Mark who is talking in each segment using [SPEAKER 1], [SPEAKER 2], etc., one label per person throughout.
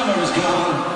[SPEAKER 1] summer is gone.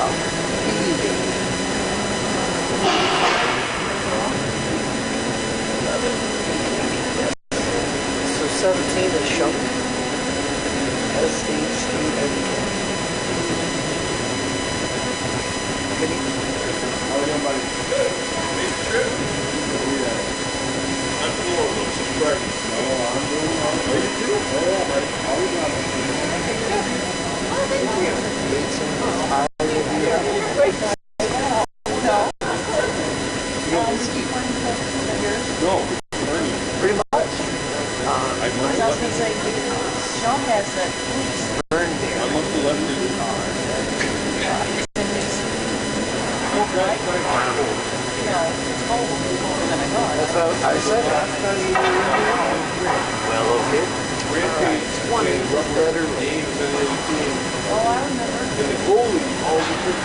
[SPEAKER 1] So 17 is Shunk. SHUNK.
[SPEAKER 2] How are you, buddy? Good. Made the trip? I'm Florida, subscribers. Oh, I'm doing well. Oh, you too? Oh, yeah, buddy. Always on it.
[SPEAKER 1] Oh, thank you.
[SPEAKER 2] No.
[SPEAKER 1] Pretty much.
[SPEAKER 2] I
[SPEAKER 3] was going to say, Sean has that
[SPEAKER 1] Burn there.
[SPEAKER 2] I must have left it in the car.
[SPEAKER 3] it's cold, colder than I thought.
[SPEAKER 1] That's what I said last time you were here. Well, okay.
[SPEAKER 2] Rampage
[SPEAKER 1] 20 was better.
[SPEAKER 2] games in 18.
[SPEAKER 3] Oh, I remember.
[SPEAKER 2] And the goalie always was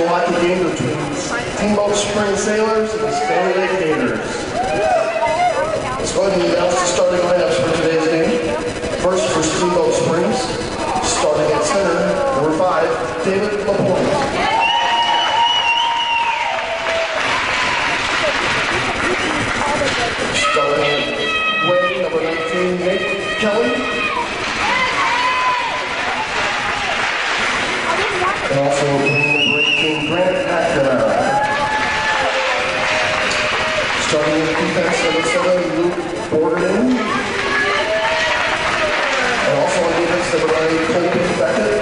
[SPEAKER 4] the hockey game between Steamboat Spring Sailors and the Standley Gators. Let's go ahead and announce the starting lineups for today's game. First for Steamboat Springs, starting at center, number 5, David Lapointe. Starting at wing, number 19, Nate Kelly. And also number 18, Grant McNamara. Starting in defense, number 7, Luke Borderman. And also on defense, number 9, Colby Beckett.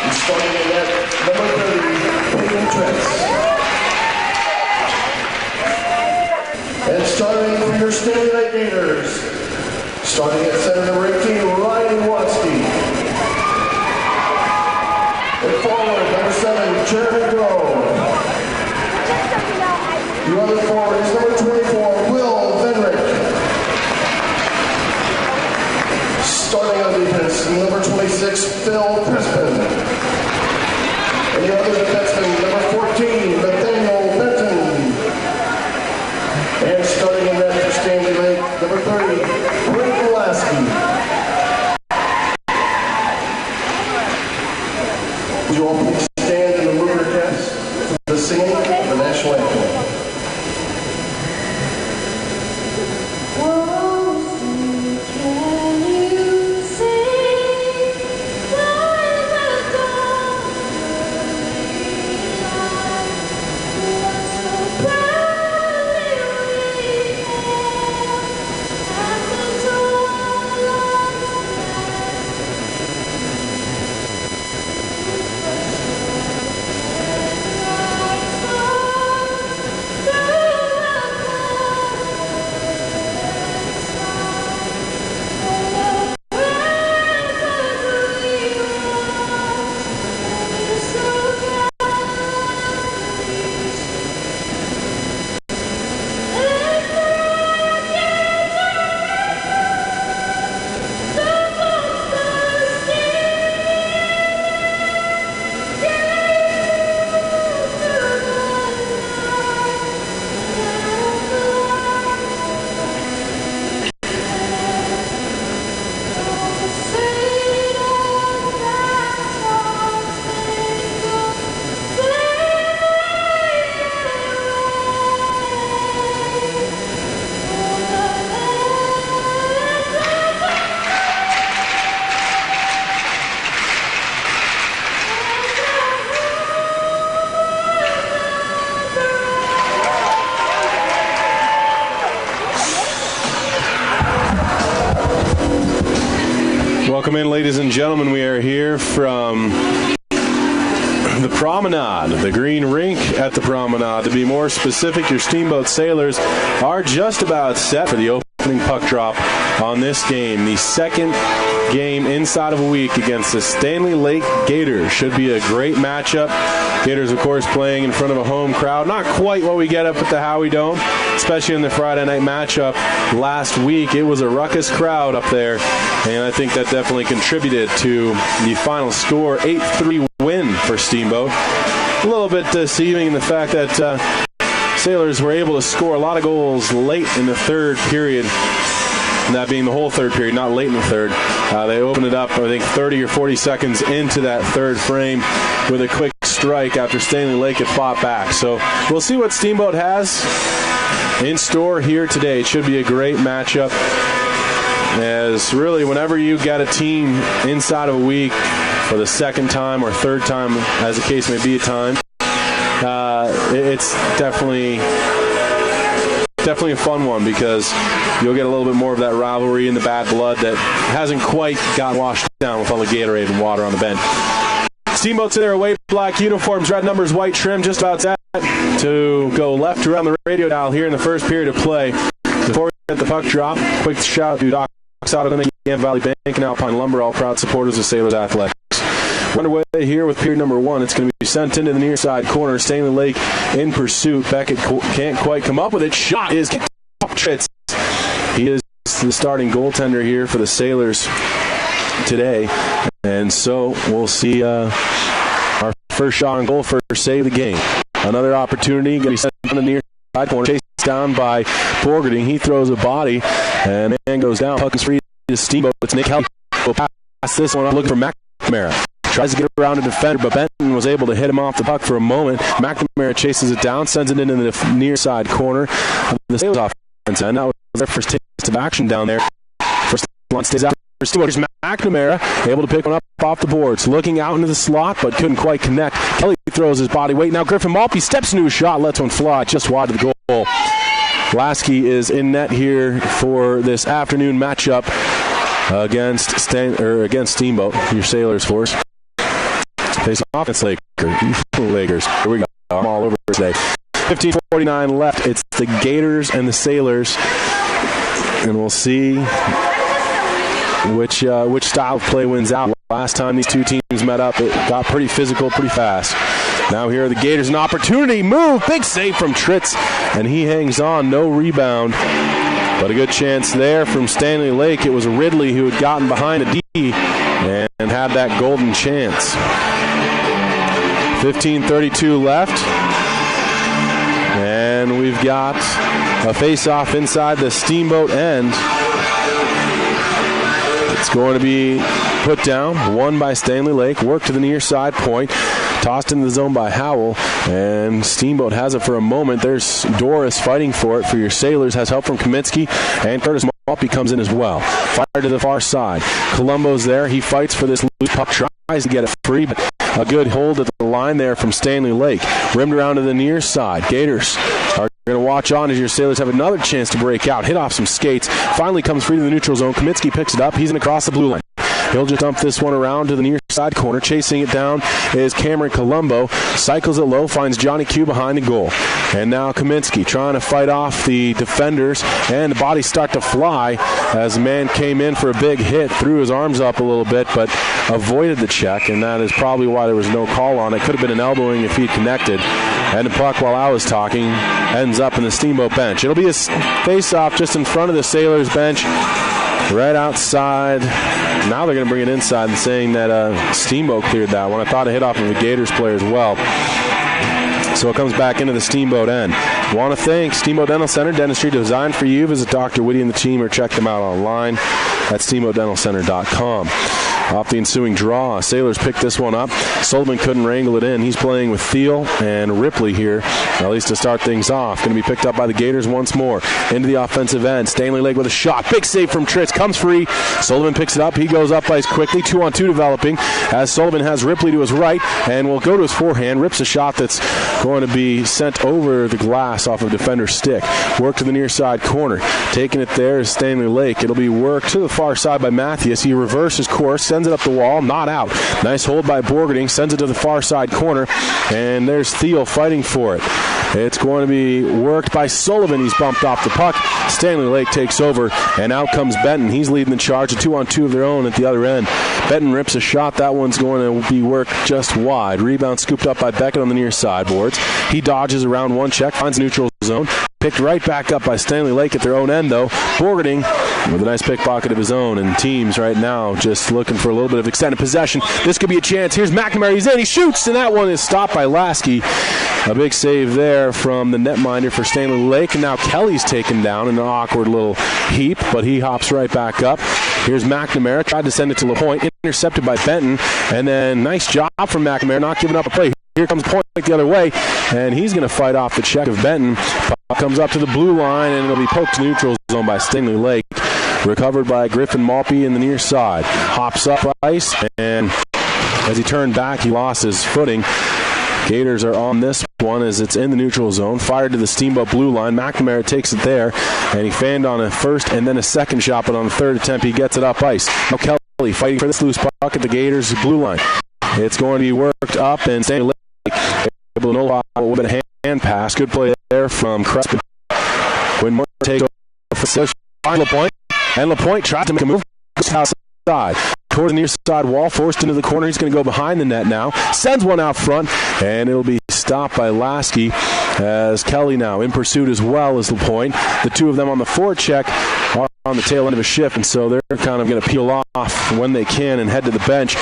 [SPEAKER 4] And starting in net, number 30, Peyton Trentz. And starting for your Standley Gators, starting at center, number 18, Ryan Watsky. And forward, number 7, Jeremy Grove. The other forward is number 24, Will Venrick. Starting on defense, number 26, Phil Crispin. And the other defenseman, number 14, Nathaniel Benton. And starting in net for Standley Lake, number 30, Brent Lasky. Would you all please stand in the mover cast for the singing of the national anthem?
[SPEAKER 5] Welcome in, ladies and gentlemen. We are here from the Promenade, the green rink at the Promenade. To be more specific, your Steamboat Sailors are just about set for the opening puck drop on this game. The second game inside of a week against the Standley Lake Gators. Should be a great matchup. Gators, of course, playing in front of a home crowd. Not quite what we get up at the Howie Dome, especially in the Friday night matchup last week. It was a ruckus crowd up there, and I think that definitely contributed to the final score. 8-3 win for Steamboat. A little bit deceiving in the fact that Sailors were able to score a lot of goals late in the third period. That being the whole third period, not late in the third. They opened it up, I think, 30 or 40 seconds into that third frame with a quick strike after Standley Lake had fought back. So we'll see what Steamboat has in store here today. It should be a great matchup, as really whenever you get a team inside of a week for the second time or third time, as the case may be, it's definitely a fun one, because you'll get a little bit more of that rivalry and the bad blood that hasn't quite got washed down with all the Gatorade and water on the bench. Steamboat's in their away black uniforms, red numbers, white trim, just about set to go left around the radio dial here in the first period of play. Before we get the puck drop, quick shout out to Doc Clinic, Yam Valley Bank, and Alpine Lumber, all proud supporters of Sailors Athletics. We're underway here with period number 1. It's going to be sent into the near side corner. Standley Lake in pursuit. Beckett can't quite come up with it. Shot is Tritz. He is the starting goaltender here for the Sailors today. And so we'll see our first shot on goal, first save of the game. Another opportunity, going to be sent on the near side corner, chased down by Borgerding. He throws a body, and man goes down. Puck is free to Steamboat. It's Nick Kelly. Will pass this one up, looking for McNamara. Tries to get around a defender, but Benton was able to hit him off the puck for a moment. McNamara chases it down, sends it into the near side corner of the Sailors offense. And that was their first taste of action down there. First line stays out. Here's McNamara, able to pick one up off the boards. Looking out into the slot, but couldn't quite connect. Kelly throws his body weight. Now Griffin Maltby steps into a shot, lets one fly just wide of the goal. Lasky is in net here for this afternoon matchup against Steamboat, your Sailors force. Face off against Lakers. Here we go. I'm all over today. 15:49 left. It's the Gators and the Sailors, and we'll see which style of play wins out. Last time these two teams met up, it got pretty physical, pretty fast. Now here are the Gators. An opportunity move. Big save from Tritz, and he hangs on. No rebound, but a good chance there from Stanley Lake. It was Ridley who had gotten behind a D and had that golden chance. 15:32 left, and we've got a face-off inside the Steamboat end. It's going to be put down, won by Stanley Lake, worked to the near side point, tossed into the zone by Howell, and Steamboat has it for a moment. There's Doris fighting for it for your Sailors, has help from Kaminsky, and Curtis Maltby comes in as well. Fired to the far side. Colombo's there. He fights for this loose puck, tries to get it free, but a good hold at the line there from Stanley Lake. Rimmed around to the near side. Gators are going to watch on as your Sailors have another chance to break out. Hit off some skates. Finally comes free to the neutral zone. Kaminsky picks it up. He's going to cross the blue line. He'll just dump this one around to the near side corner. Chasing it down is Cameron Colombo. Cycles it low, finds Johnny Q behind the goal. And now Kaminsky trying to fight off the defenders, and the bodies start to fly as the man came in for a big hit, threw his arms up a little bit, but avoided the check, and that is probably why there was no call on it. Could have been an elbowing if he'd connected. And the puck, while I was talking, ends up in the Steamboat bench. It'll be a face-off just in front of the Sailors bench, right outside. Now they're going to bring it inside and saying that Steamboat cleared that one. I thought it hit off of the Gators player as well. So it comes back into the Steamboat end. Want to thank Steamboat Dental Center, dentistry designed for you. Visit Dr. Whitty and the team or check them out online at steamboatdentalcenter.com. Off the ensuing draw, Sailors picked this one up. Sullivan couldn't wrangle it in. He's playing with Thiel and Ripley here, at least to start things off. Going to be picked up by the Gators once more. Into the offensive end. Stanley Lake with a shot. Big save from Tritz. Comes free. Sullivan picks it up. He goes up ice quickly. 2-on-2 developing as Sullivan has Ripley to his right and will go to his forehand. Rips a shot that's going to be sent over the glass off of defender's stick. Work to the near side corner. Taking it there is Stanley Lake. It'll be worked to the far side by Mathias. He reverses course. Sends it up the wall, not out. Nice hold by Borgerding, sends it to the far side corner, and there's Thiel fighting for it. It's going to be worked by Sullivan. He's bumped off the puck. Stanley Lake takes over, and out comes Benton. He's leading the charge, a 2-on-2 of their own at the other end. Benton rips a shot. That one's going to be worked just wide. Rebound scooped up by Beckett on the near sideboards. He dodges around one check, finds neutral zone. Picked right back up by Stanley Lake at their own end, though. Borgerding with a nice pickpocket of his own, and teams right now just looking for a little bit of extended possession. This could be a chance. Here's McNamara. He's in. He shoots, and that one is stopped by Lasky. A big save there from the netminder for Stanley Lake, and now Kelly's taken down in an awkward little heap, but he hops right back up. Here's McNamara. Tried to send it to LaPointe. Intercepted by Benton, and then nice job from McNamara, not giving up a play. Here comes Point the other way, and he's going to fight off the check of Benton. Puck comes up to the blue line, and it'll be poked to neutral zone by Stanley Lake. Recovered by Griffin Maltby in the near side. Hops up ice, and as he turned back, he lost his footing. Gators are on this one as it's in the neutral zone. Fired to the Steamboat blue line. McNamara takes it there, and he fanned on a first and then a second shot, but on the third attempt, he gets it up ice. Now Kelly fighting for this loose puck at the Gators blue line. It's going to be worked up, and Stanley Lake able to know what would have been a hand pass. Good play there from Crespin. When Morton takes over for LaPointe, and LaPointe tries to make a move outside. Toward the near side wall, forced into the corner. He's going to go behind the net now. Sends one out front, and it'll be stopped by Lasky as Kelly now in pursuit as well as LaPointe. The two of them on the forecheck are on the tail end of a shift, and so they're kind of going to peel off when they can and head to the bench.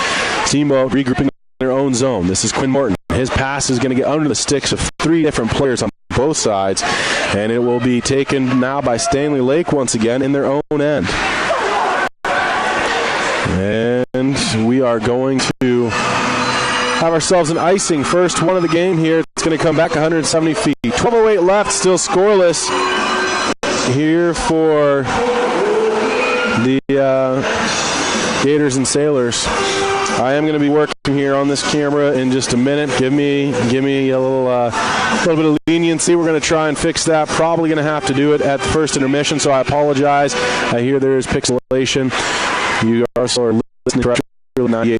[SPEAKER 5] Steamboat regrouping in their own zone. This is Quinn Morton. His pass is going to get under the sticks of 3 different players on both sides, and it will be taken now by Standley Lake once again in their own end. And we are going to have ourselves an icing. First one of the game here. It's going to come back 170 feet. 12:08 left, still scoreless here for the Gators and Sailors. I am going to be working here on this camera in just a minute. Give me a little bit of leniency. We're going to try and fix that. Probably going to have to do it at the first intermission, so I apologize. I hear there is pixelation. You also are listening to 98.9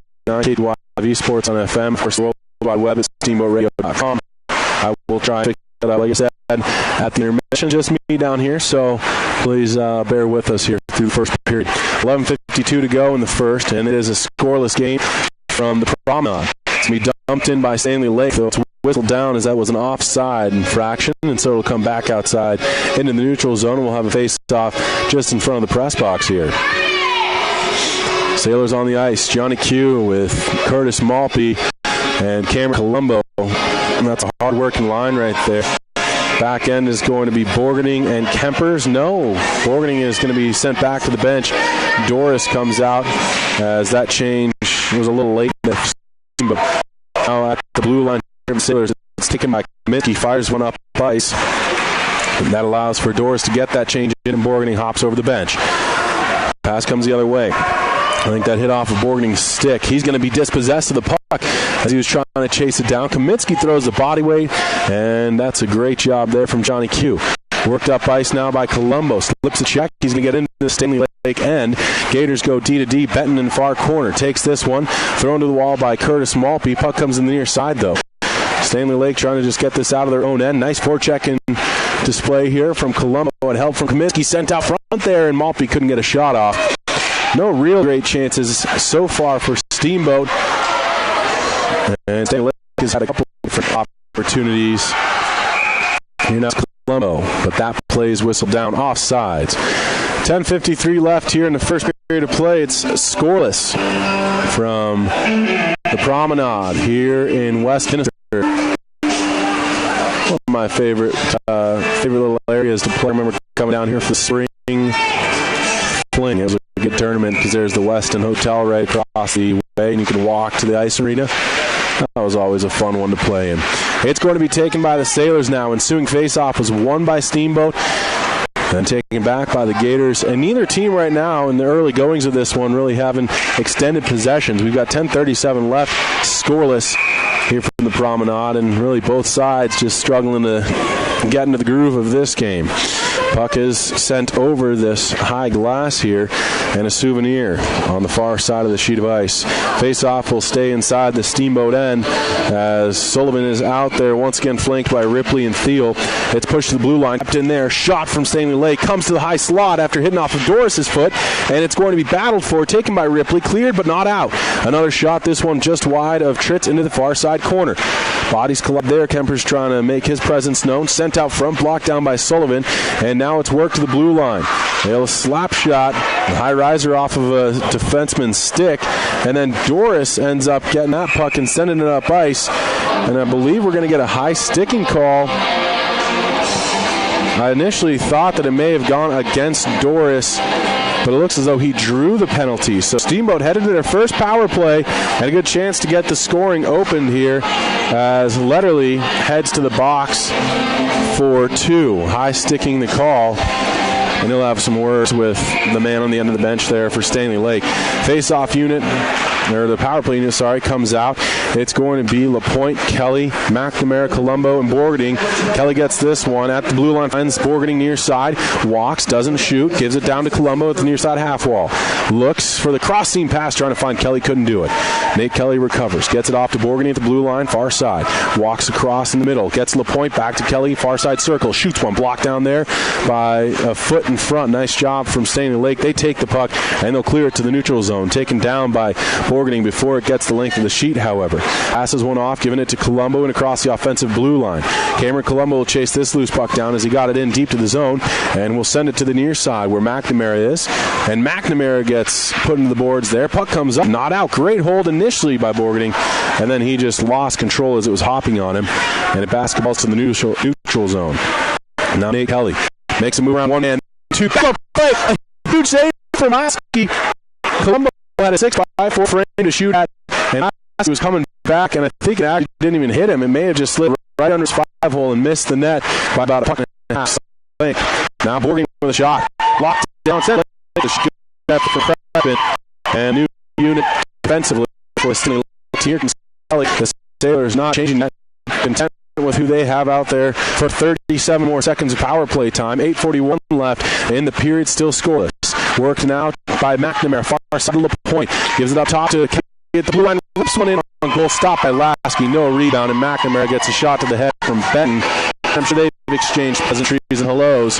[SPEAKER 5] KDYV Sports on FM. First World Wide Web at steamboatradio.com. I will try and fix that up, like I said, at the intermission. Just me down here, so please bear with us here through the first period. 11:52 to go in the first, and it is a scoreless game from the Promenade. It's going to be dumped in by Standley Lake, though it's whistled down as that was an offside infraction, and so it'll come back outside into the neutral zone, and we'll have a face-off just in front of the press box here. Sailors on the ice, Johnny Q with Curtis Malpe and Cameron Colombo. And that's a hard-working line right there. Back end is going to be Borgening and Kempers. No, Borgening is going to be sent back to the bench. Doris comes out as that change was a little late. But now at the blue line, Sailors, it's taken by Kaminsky, fires one up ice. And that allows for Doris to get that change in, and Borgening hops over the bench. Pass comes the other way. I think that hit off of Borgening's stick. He's going to be dispossessed of the puck as he was trying to chase it down. Kaminsky throws the body weight, and that's a great job there from Johnny Q. Worked up ice now by Colombo. Slips a check. He's going to get into the Standley Lake end. Gators go D to D. Benton in far corner. Takes this one. Thrown to the wall by Curtis Malpe. Puck comes in the near side, though. Standley Lake trying to just get this out of their own end. Nice forecheck in display here from Colombo, and help from Kaminsky. Sent out front there, and Malpe couldn't get a shot off. No real great chances so far for Steamboat. And Standley Lake has had a couple of different opportunities. Here now Colombo, but that play is whistled down offsides. 10:53 left here in the first period of play. It's scoreless from the Promenade here in Westminster. One of my favorite little areas to play. I remember coming down here for the spring fling. It was a good tournament because there's the Westin Hotel right across the way, and you can walk to the ice arena. That was always a fun one to play in. It's going to be taken by the Sailors now. Ensuing faceoff was won by Steamboat, and taken back by the Gators. And neither team right now in the early goings of this one really having extended possessions. We've got 10:37 left, scoreless here from the Promenade, and really both sides just struggling to get into the groove of this game. Puck is sent over this high glass here, and a souvenir on the far side of the sheet of ice. Face-off will stay inside the Steamboat end as Sullivan is out there once again flanked by Ripley and Thiel. It's pushed to the blue line, kept in there, shot from Standley Lake, comes to the high slot after hitting off of Doris's foot, and it's going to be battled for, taken by Ripley, cleared but not out. Another shot, this one just wide of Tritz into the far side corner. Bodies collide there. Kemper's trying to make his presence known. Sent out front, blocked down by Sullivan, and now it's worked to the blue line. A slap shot, a high riser off of a defenseman's stick, and then Doris ends up getting that puck and sending it up ice, and I believe we're going to get a high sticking call. I initially thought that it may have gone against Doris, but it looks as though he drew the penalty. So Steamboat headed to their first power play, and a good chance to get the scoring opened here as Letterly heads to the box for 2. High sticking the call, and he'll have some words with the man on the end of the bench there for Standley Lake. Face-off unit, or the power play unit, comes out. It's going to be LaPointe, Kelly, McNamara, Colombo, and Borgening. Kelly gets this one at the blue line, finds Borgening near side, walks, doesn't shoot, gives it down to Colombo at the near side half wall. Looks for the cross-seam pass, trying to find Kelly, couldn't do it. Nate Kelly recovers, gets it off to Borgening at the blue line, far side, walks across in the middle, gets LaPointe back to Kelly, far side circle, shoots one, blocked down there by a foot in front. Nice job from Standley Lake. They take the puck, and they'll clear it to the neutral zone, taken down by Borgening before it gets the length of the sheet, however. Passes one off, giving it to Colombo and across the offensive blue line. Cameron Colombo will chase this loose puck down as he got it in deep to the zone, and will send it to the near side where McNamara is. And McNamara gets put into the boards there. Puck comes up, not out. Great hold initially by Borgening, and then he just lost control as it was hopping on him, and it basketballs to the neutral zone. Now Nate Kelly makes a move around one man, two. Play. A huge save from Lasky. Colombo had a 6-by-4 frame to shoot at, and Lasky was coming back, and I think it actually didn't even hit him. It may have just slid right under his 5-hole and missed the net by about a puck and a half. Now Borgening with a shot. Locked down center. The shoot for Crespin. And new unit defensively for Stanley. Here can the Sailors not changing that, content with who they have out there for 37 more seconds of power play time. 8:41 left in the period, still scoreless. Worked now by McNamara, far side of the point. Gives it up top to get the blue line. Rips one in on goal, stopped by Lasky. No rebound, and McNamara gets a shot to the head from Benton. I'm sure they've exchanged pleasantries and hellos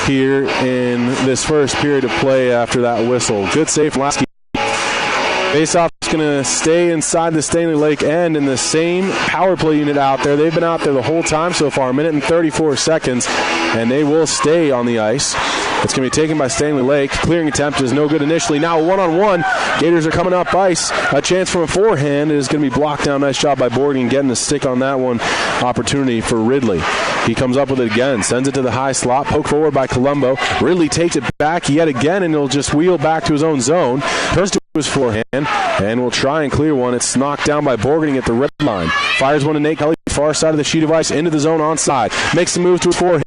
[SPEAKER 5] here in this first period of play after that whistle. Good save from Lasky. Faceoff is going to stay inside the Stanley Lake end in the same power play unit out there. They've been out there the whole time so far, a minute and 34 seconds, and they will stay on the ice. It's going to be taken by Stanley Lake. Clearing attempt is no good initially. Now a one-on-one. Gators are coming up ice. A chance from a forehand is going to be blocked down. Nice job by Borgening getting the stick on that one. Opportunity for Ridley. He comes up with it again. Sends it to the high slot. Poke forward by Colombo. Ridley takes it back yet again, and he'll just wheel back to his own zone. Turns to his forehand, and will try and clear one. It's knocked down by Borgening at the red line. Fires one to Nate Kelly, far side of the sheet of ice, into the zone onside. Makes the move to his forehand.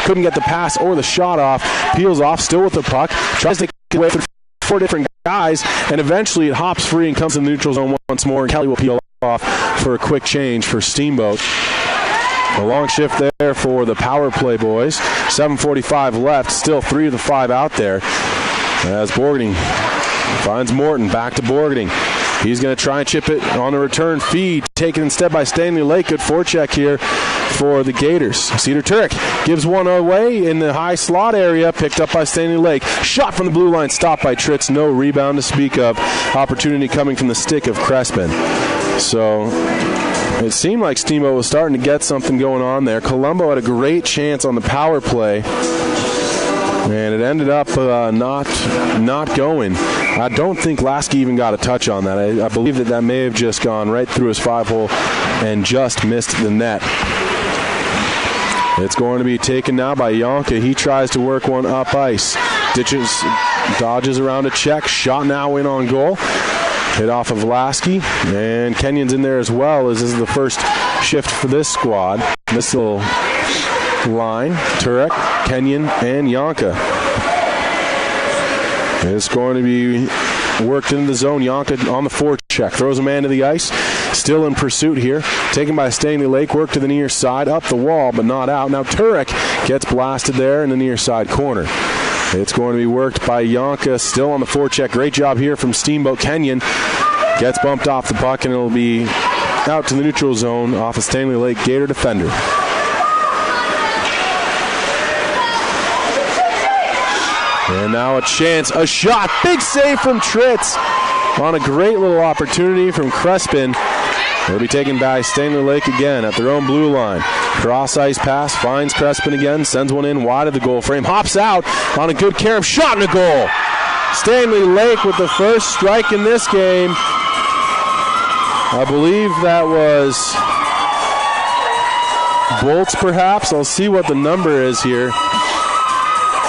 [SPEAKER 5] Couldn't get the pass or the shot off. Peels off, still with the puck. Tries to get away with 4 different guys, and eventually it hops free and comes in the neutral zone once more, and Kelly will peel off for a quick change for Steamboat. A long shift there for the power play boys. 7:45 left, still 3 of the 5 out there. As Borgening finds Morton, back to Borgening. He's going to try and chip it on a return feed. Taken instead by Stanley Lake. Good forecheck here for the Gators. Cedar Turek gives one away in the high slot area. Picked up by Stanley Lake. Shot from the blue line. Stopped by Tritz. No rebound to speak of. Opportunity coming from the stick of Crespin. So it seemed like Steamboat was starting to get something going on there. Colombo had a great chance on the power play, and it ended up not going. I don't think Lasky even got a touch on that. I believe that may have just gone right through his 5-hole and just missed the net. It's going to be taken now by Yonka. He tries to work one up ice. Dodges around a check. Shot now in on goal. Hit off of Lasky. And Kenyon's in there as well, as this is the first shift for this squad. This little line. Turek, Kenyon, and Yonka. It's going to be worked into the zone. Yonka on the forecheck. Throws a man to the ice. Still in pursuit here. Taken by Stanley Lake. Work to the near side. Up the wall, but not out. Now Turek gets blasted there in the near side corner. It's going to be worked by Yonka. Still on the forecheck. Great job here from Steamboat. Kenyon gets bumped off the puck, and it'll be out to the neutral zone off a Stanley Lake Gator defender. And now a chance, a shot, big save from Tritz on a great little opportunity from Crespin. It'll be taken by Stanley Lake again at their own blue line. Cross ice pass, finds Crespin again, sends one in wide of the goal frame, hops out on a good Karam shot and a goal. Stanley Lake with the first strike in this game. I believe that was Bolts perhaps. I'll see what the number is here.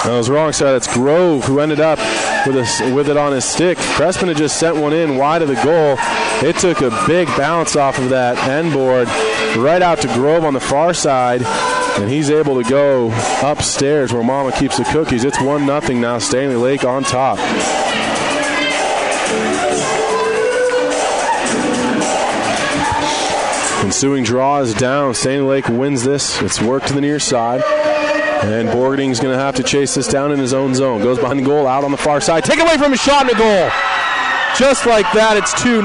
[SPEAKER 5] I was wrong, sorry. That's Grove who ended up with it on his stick. Crespin had just sent one in wide of the goal. It took a big bounce off of that end board right out to Grove on the far side, and he's able to go upstairs where Mama keeps the cookies. It's 1-0 now. Stanley Lake on top. Ensuing draw is down. Stanley Lake wins this. It's worked to the near side. And Borgening's going to have to chase this down in his own zone. Goes behind the goal, out on the far side. Take away from his shot and a goal. Just like that, it's 2-0.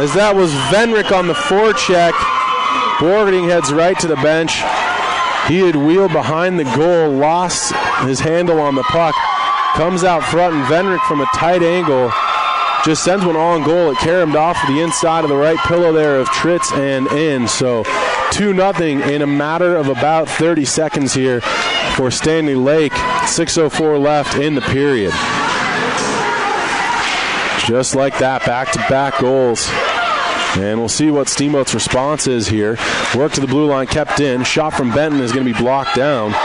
[SPEAKER 5] As that was Venrick on the forecheck. Borgening heads right to the bench. He had wheeled behind the goal, lost his handle on the puck. Comes out front, and Venrick from a tight angle just sends one on goal. It caromed off the inside of the right pillow there of Tritz and in. So 2-0 in a matter of about 30 seconds here for Standley Lake. 6:04 left in the period. Just like that, back-to-back goals. And we'll see what Steamboat's response is here. Work to the blue line, kept in. Shot from Benton is going to be blocked down.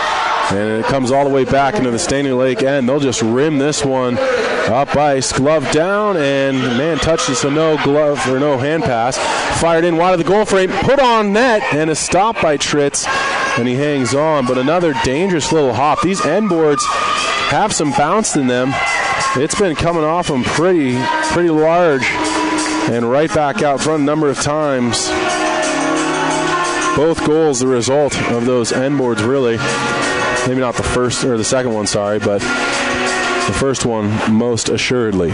[SPEAKER 5] And it comes all the way back into the Standley Lake end. They'll just rim this one up ice. Glove down, and man touched it, so no glove or no hand pass. Fired in wide of the goal frame, put on net, and a stop by Tritz. And he hangs on, but another dangerous little hop. These end boards have some bounce in them. It's been coming off them pretty large. And right back out front a number of times. Both goals the result of those end boards, really. Maybe not the first or the second one, sorry, but the first one most assuredly.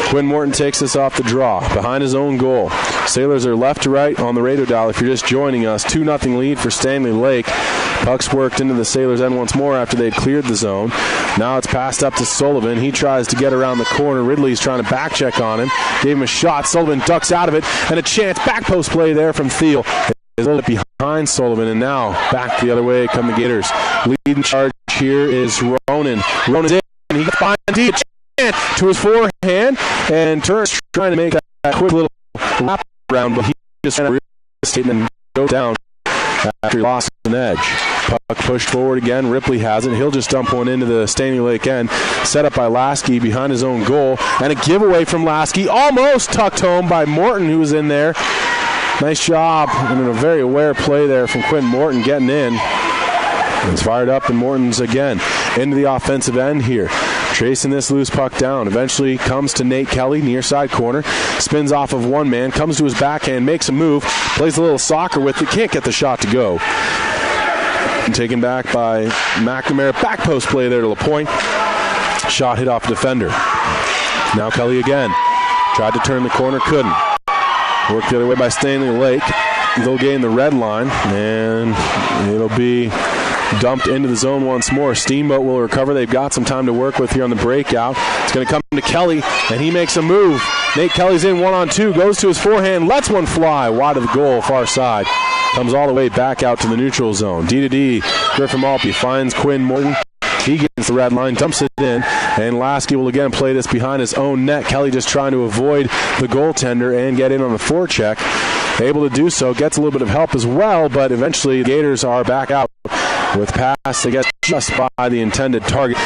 [SPEAKER 5] Quinn Morton takes this off the draw behind his own goal. Sailors are left to right on the radio dial if you're just joining us. 2-0 lead for Standley Lake. Puck's worked into the Sailors' end once more after they'd cleared the zone. Now it's passed up to Sullivan. He tries to get around the corner. Ridley's trying to back check on him. Gave him a shot. Sullivan ducks out of it. And a chance. Back post play there from Thiel. Is a little bit behind Sullivan. And now back the other way come the Gators. Leading charge here is Ronan. Ronan's in. He finds a chance to his forehand. And turns trying to make that quick little wrap around. But he just ran and go down after he lost an edge. Puck pushed forward again. Ripley has it. He'll just dump one into the Standley Lake end. Set up by Lasky behind his own goal. And a giveaway from Lasky. Almost tucked home by Morton, who was in there. Nice job and a very aware play there from Quinn Morton getting in. It's fired up, and Morton's again into the offensive end here. Tracing this loose puck down. Eventually comes to Nate Kelly, near side corner. Spins off of one man. Comes to his backhand. Makes a move. Plays a little soccer with it. Can't get the shot to go. Taken back by McNamara. Back post play there to LaPointe. Shot hit off a defender. Now Kelly again. Tried to turn the corner. Couldn't. Worked the other way by Standley Lake. They'll gain the red line. And it'll be dumped into the zone once more. Steamboat will recover. They've got some time to work with here on the breakout. It's going to come to Kelly, and he makes a move. Nate Kelly's in 1-on-2. Goes to his forehand. Lets one fly wide of the goal, far side. Comes all the way back out to the neutral zone. D-to-D. Griffin Maltby finds Quinn Morton. He gets the red line, dumps it in, and Lasky will again play this behind his own net. Kelly just trying to avoid the goaltender and get in on the forecheck. Able to do so. Gets a little bit of help as well, but eventually the Gators are back out with pass. They get just by the intended target.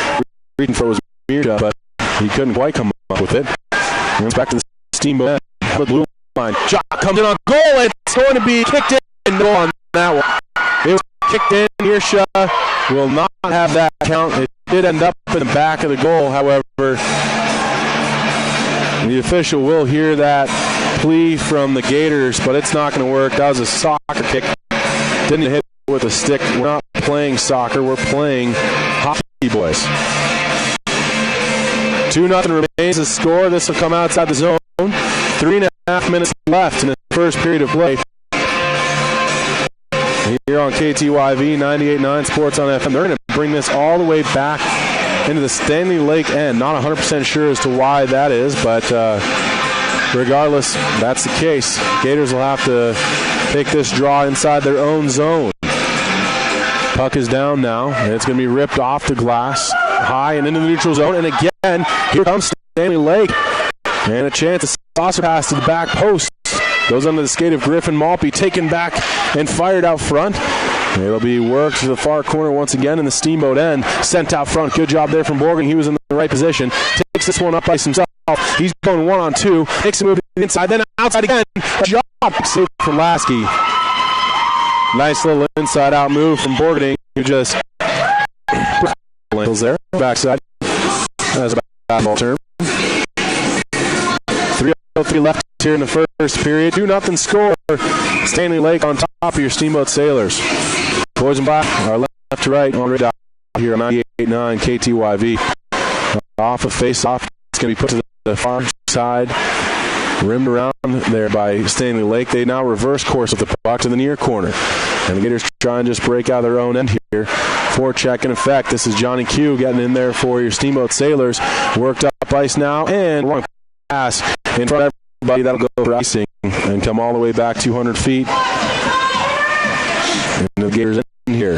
[SPEAKER 5] Reading for was Mirja, but he couldn't quite come up with it. And it's back to the Steamboat. The blue line. Shot comes in on goal. It's going to be kicked in. No on that one. It was kicked in. Mirsha will not have that count. It did end up in the back of the goal, however. The official will hear that plea from the Gators, but it's not going to work. That was a soccer kick. Didn't hit with a stick. We're not playing soccer. We're playing hockey, boys. 2-0 remains the score. This will come outside the zone. 3.5 minutes left in the first period of play. Here on KTYV 98.9 Sports on FM. They're going to bring this all the way back into the Standley Lake end. Not 100% sure as to why that is, but regardless, that's the case. Gators will have to take this draw inside their own zone. Puck is down now, and it's going to be ripped off the glass, high and into the neutral zone. And again, here comes Standley Lake. And a chance, a saucer pass to the back post. Goes under the skate of Griffin Maltby, taken back and fired out front. It'll be worked to the far corner once again in the Steamboat end. Sent out front. Good job there from Borgen. He was in the right position. Takes this one up by himself. He's going 1-on-2. Makes a move to the inside, then outside again. A job save from Lasky. Nice little inside-out move from Borgen, who just there. Backside. That's a basketball term. 3:03 left here in the first period. 2-0 score. Standley Lake on top of your Steamboat Sailors. Boys and Black are left to right on radar here on 98.9 KTYV. Off a face-off. It's going to be put to the far side. Rimmed around there by Standley Lake. They now reverse course with the puck to the near corner. And the Gators try and just break out their own end here. Forecheck in effect. This is Johnny Q getting in there for your Steamboat Sailors. Worked up ice now, and pass in front of everybody. That'll go for icing and come all the way back 200 feet. And the Gators in here.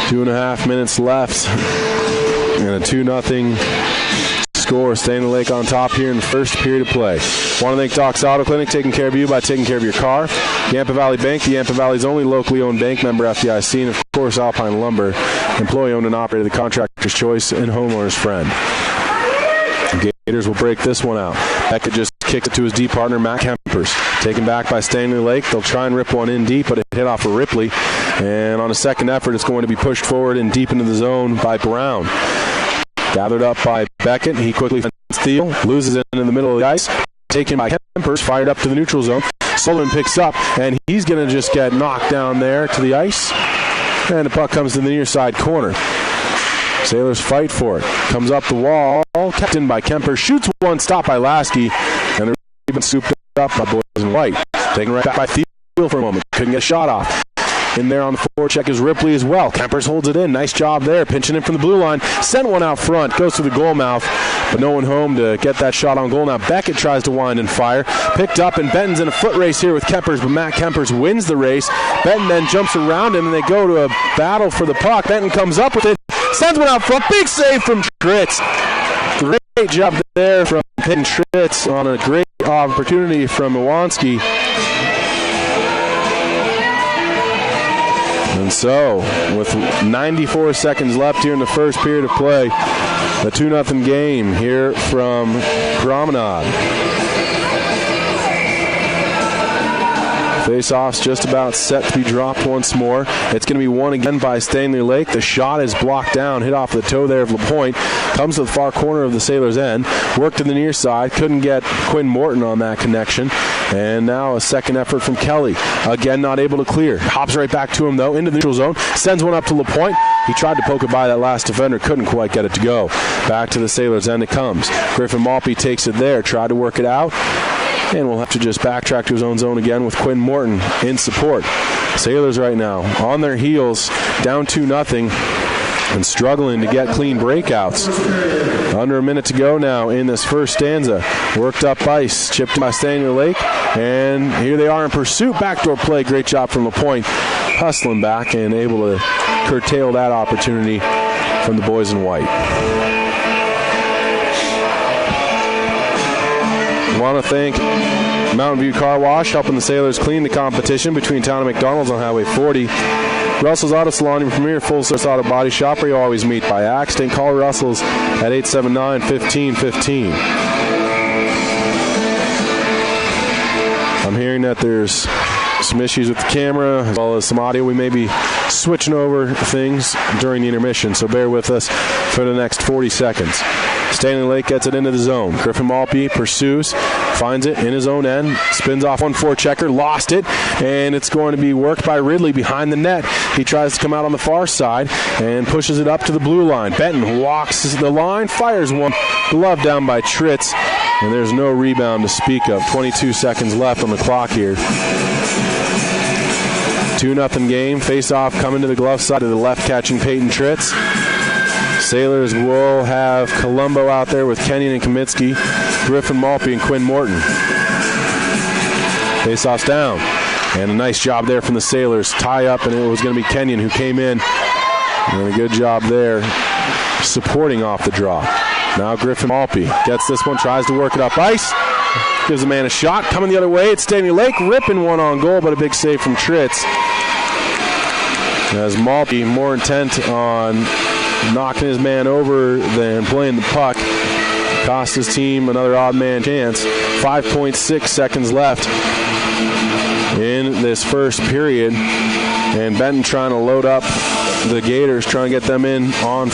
[SPEAKER 5] 2.5 minutes left. And a 2-0 score. Standley Lake on top here in the first period of play. Want to thank Doc's Auto Clinic, taking care of you by taking care of your car. Yampa Valley Bank, the Yampa Valley's only locally owned bank, member FDIC, and of course Alpine Lumber, employee owned and operated, the contractor's choice and homeowner's friend. Gators will break this one out. Beckett just kicks it to his deep partner, Matt Kempers. Taken back by Standley Lake. They'll try and rip one in deep, but it hit off of Ripley. And on a second effort, it's going to be pushed forward and deep into the zone by Brown. Gathered up by Beckett. He quickly finds Thiel, loses it in the middle of the ice. Taken by Kempers, fired up to the neutral zone. Sullivan picks up, and he's going to just get knocked down there to the ice. And the puck comes to the near side corner. Sailors fight for it. Comes up the wall, kept in by Kemper. Shoots one, stopped by Lasky, and they're even souped up by boys in white. Taken right back by Thiel for a moment. Couldn't get a shot off. In there on the forecheck is Ripley as well. Kempers holds it in. Nice job there. Pinching in from the blue line. Sent one out front. Goes to the goal mouth. But no one home to get that shot on goal. Now Beckett tries to wind and fire. Picked up, and Benton's in a foot race here with Kempers, but Matt Kempers wins the race. Benton then jumps around him, and they go to a battle for the puck. Benton comes up with it. Sends one out front. Big save from Tritz. Great job there from Peyton Tritz on a great opportunity from Iwanski. And so, with 94 seconds left here in the first period of play, a 2-0 game here from Promenade. Face-off's just about set to be dropped once more. It's going to be won again by Standley Lake. The shot is blocked down, hit off the toe there of LaPointe. Comes to the far corner of the Sailors' end. Worked to the near side. Couldn't get Quinn Morton on that connection. And now a second effort from Kelly. Again, not able to clear. Hops right back to him, though, into the neutral zone. Sends one up to LaPointe. He tried to poke it by that last defender. Couldn't quite get it to go. Back to the Sailors' end it comes. Griffin Maltby takes it there. Tried to work it out. And we'll have to just backtrack to his own zone again with Quinn Morton in support. Sailors right now on their heels, down 2-0, and struggling to get clean breakouts. Under a minute to go now in this first stanza. Worked up ice, chipped by Standley Lake, and here they are in pursuit. Backdoor play, great job from LaPointe. Hustling back and able to curtail that opportunity from the boys in white. I want to thank Mountain View Car Wash, helping the Sailors clean the competition between Town and McDonald's on Highway 40. Russell's Auto Salon, your premier full-service auto body shop, where you always meet by accident. Call Russell's at 879-1515. I'm hearing that there's some issues with the camera as well as some audio. We may be switching over things during the intermission, so bear with us for the next 40 seconds. Standley Lake gets it into the zone. Griffin Maltby pursues, finds it in his own end, spins off one forechecker, lost it, and it's going to be worked by Ridley behind the net. He tries to come out on the far side and pushes it up to the blue line. Benton walks the line, fires one, glove down by Tritz, and there's no rebound to speak of. 22 seconds left on the clock here. 2-0 game. Face-off coming to the glove side of the left, catching Peyton Tritz. Sailors will have Colombo out there with Kenyon and Kaminsky, Griffin Maltby, and Quinn Morton. Face-off's down. And a nice job there from the Sailors. Tie up, and it was going to be Kenyon who came in. And a good job there supporting off the draw. Now Griffin Maltby gets this one, tries to work it up ice. Gives the man a shot. Coming the other way, it's Standley Lake ripping one on goal, but a big save from Tritz. As Maltby more intent on knocking his man over than playing the puck. Cost his team another odd man chance. 5.6 seconds left in this first period. And Benton trying to load up the Gators, trying to get them in on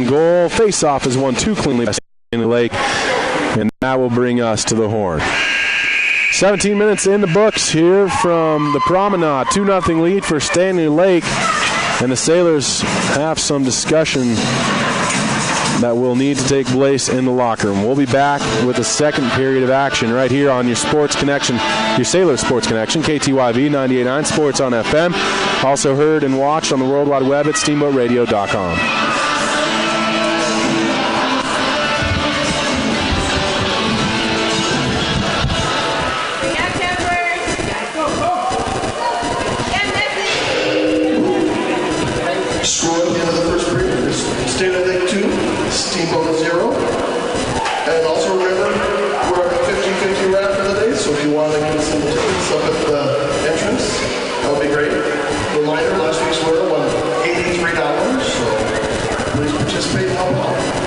[SPEAKER 5] goal. Face-off is won too cleanly by Standley Lake. And that will bring us to the horn. 17 minutes in the books here from the Promenade. 2-0 lead for Standley Lake. And the Sailors have some discussion that will need to take place in the locker room. We'll be back with the second period of action right here on your Sports Connection, your Sailors Sports Connection, KTYV 98.9 Sports on FM. Also heard and watched on the World Wide Web at steamboatradio.com.
[SPEAKER 4] up at the entrance. That would be great. Reminder, last week's winner won $83, so please participate and help out.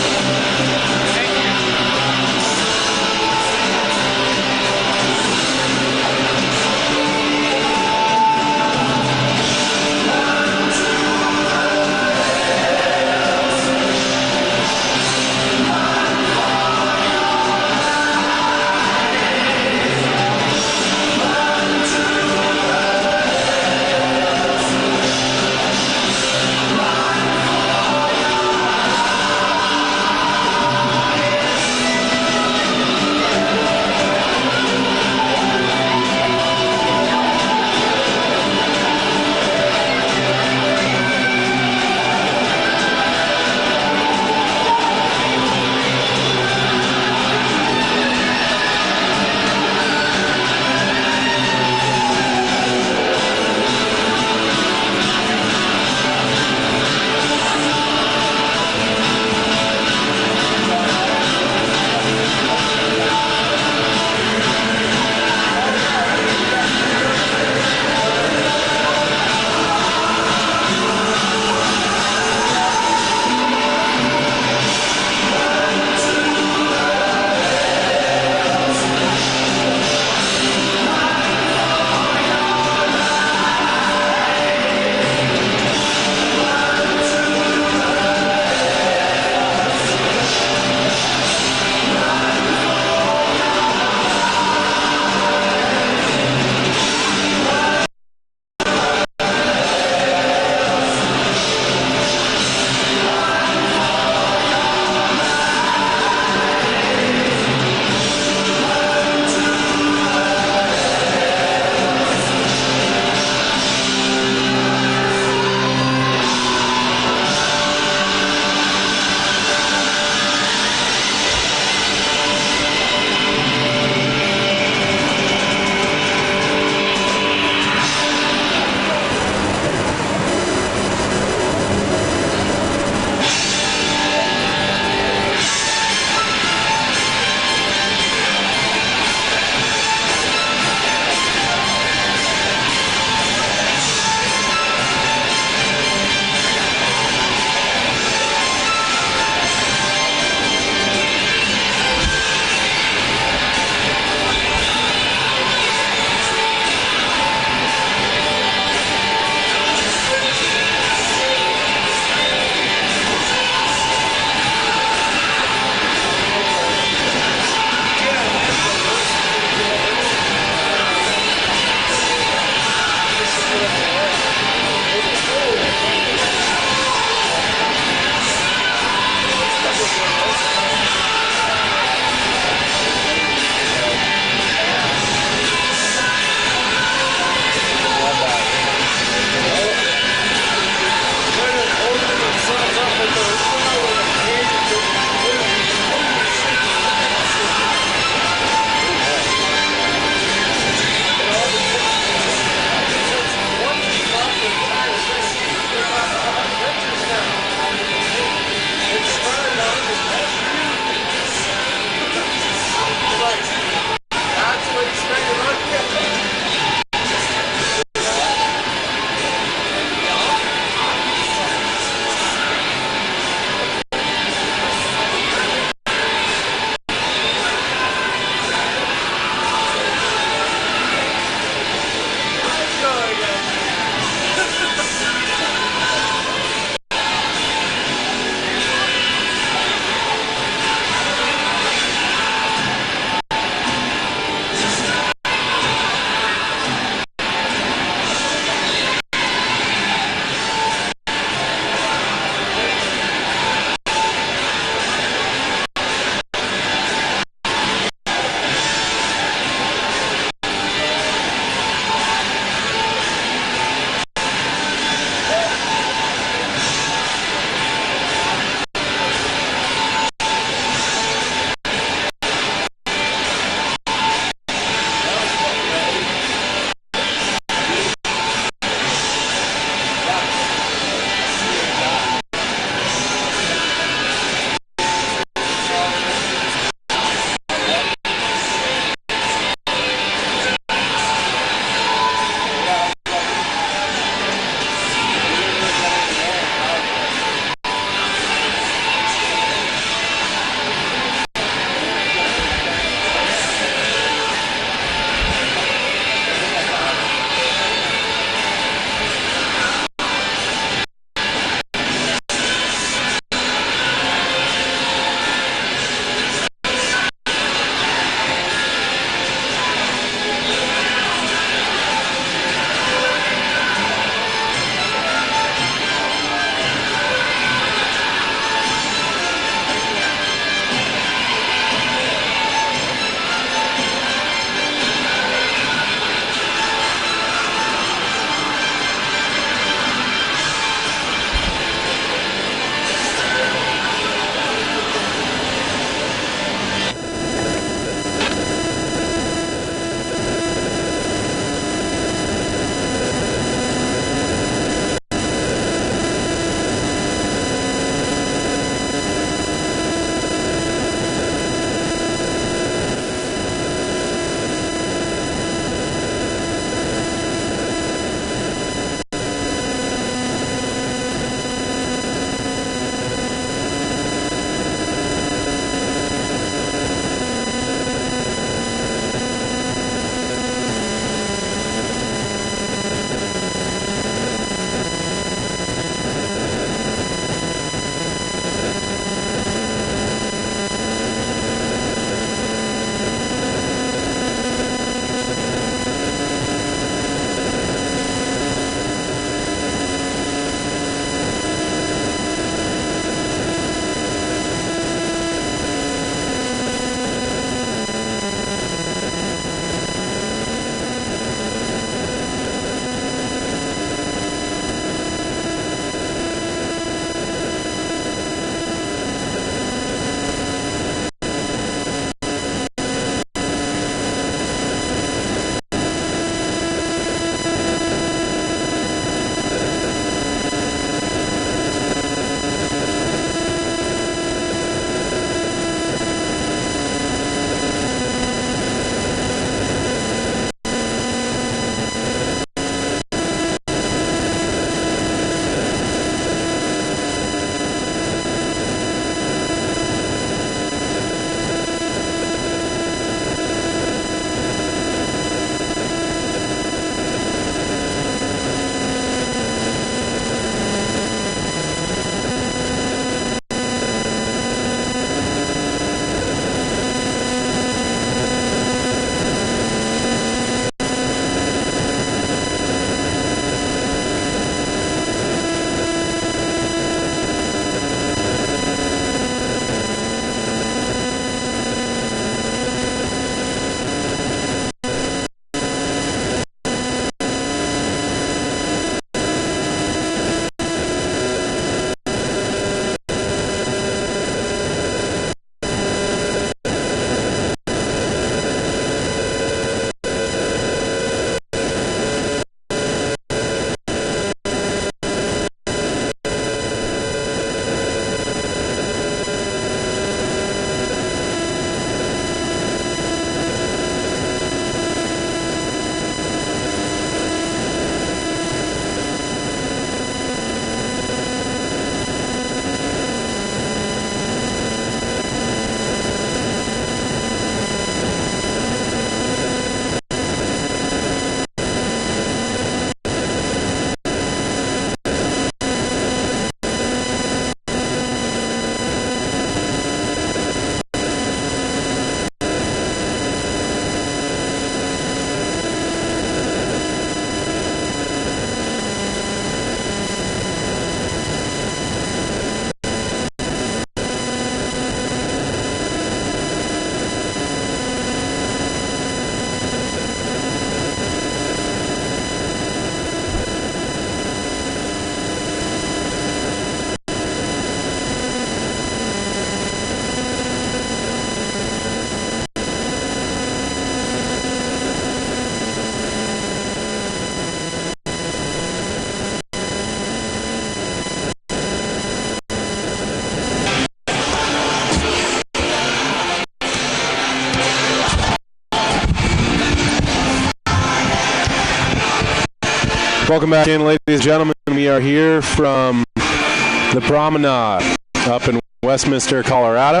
[SPEAKER 5] Welcome back in, ladies and gentlemen. We are here from the Promenade up in Westminster, Colorado.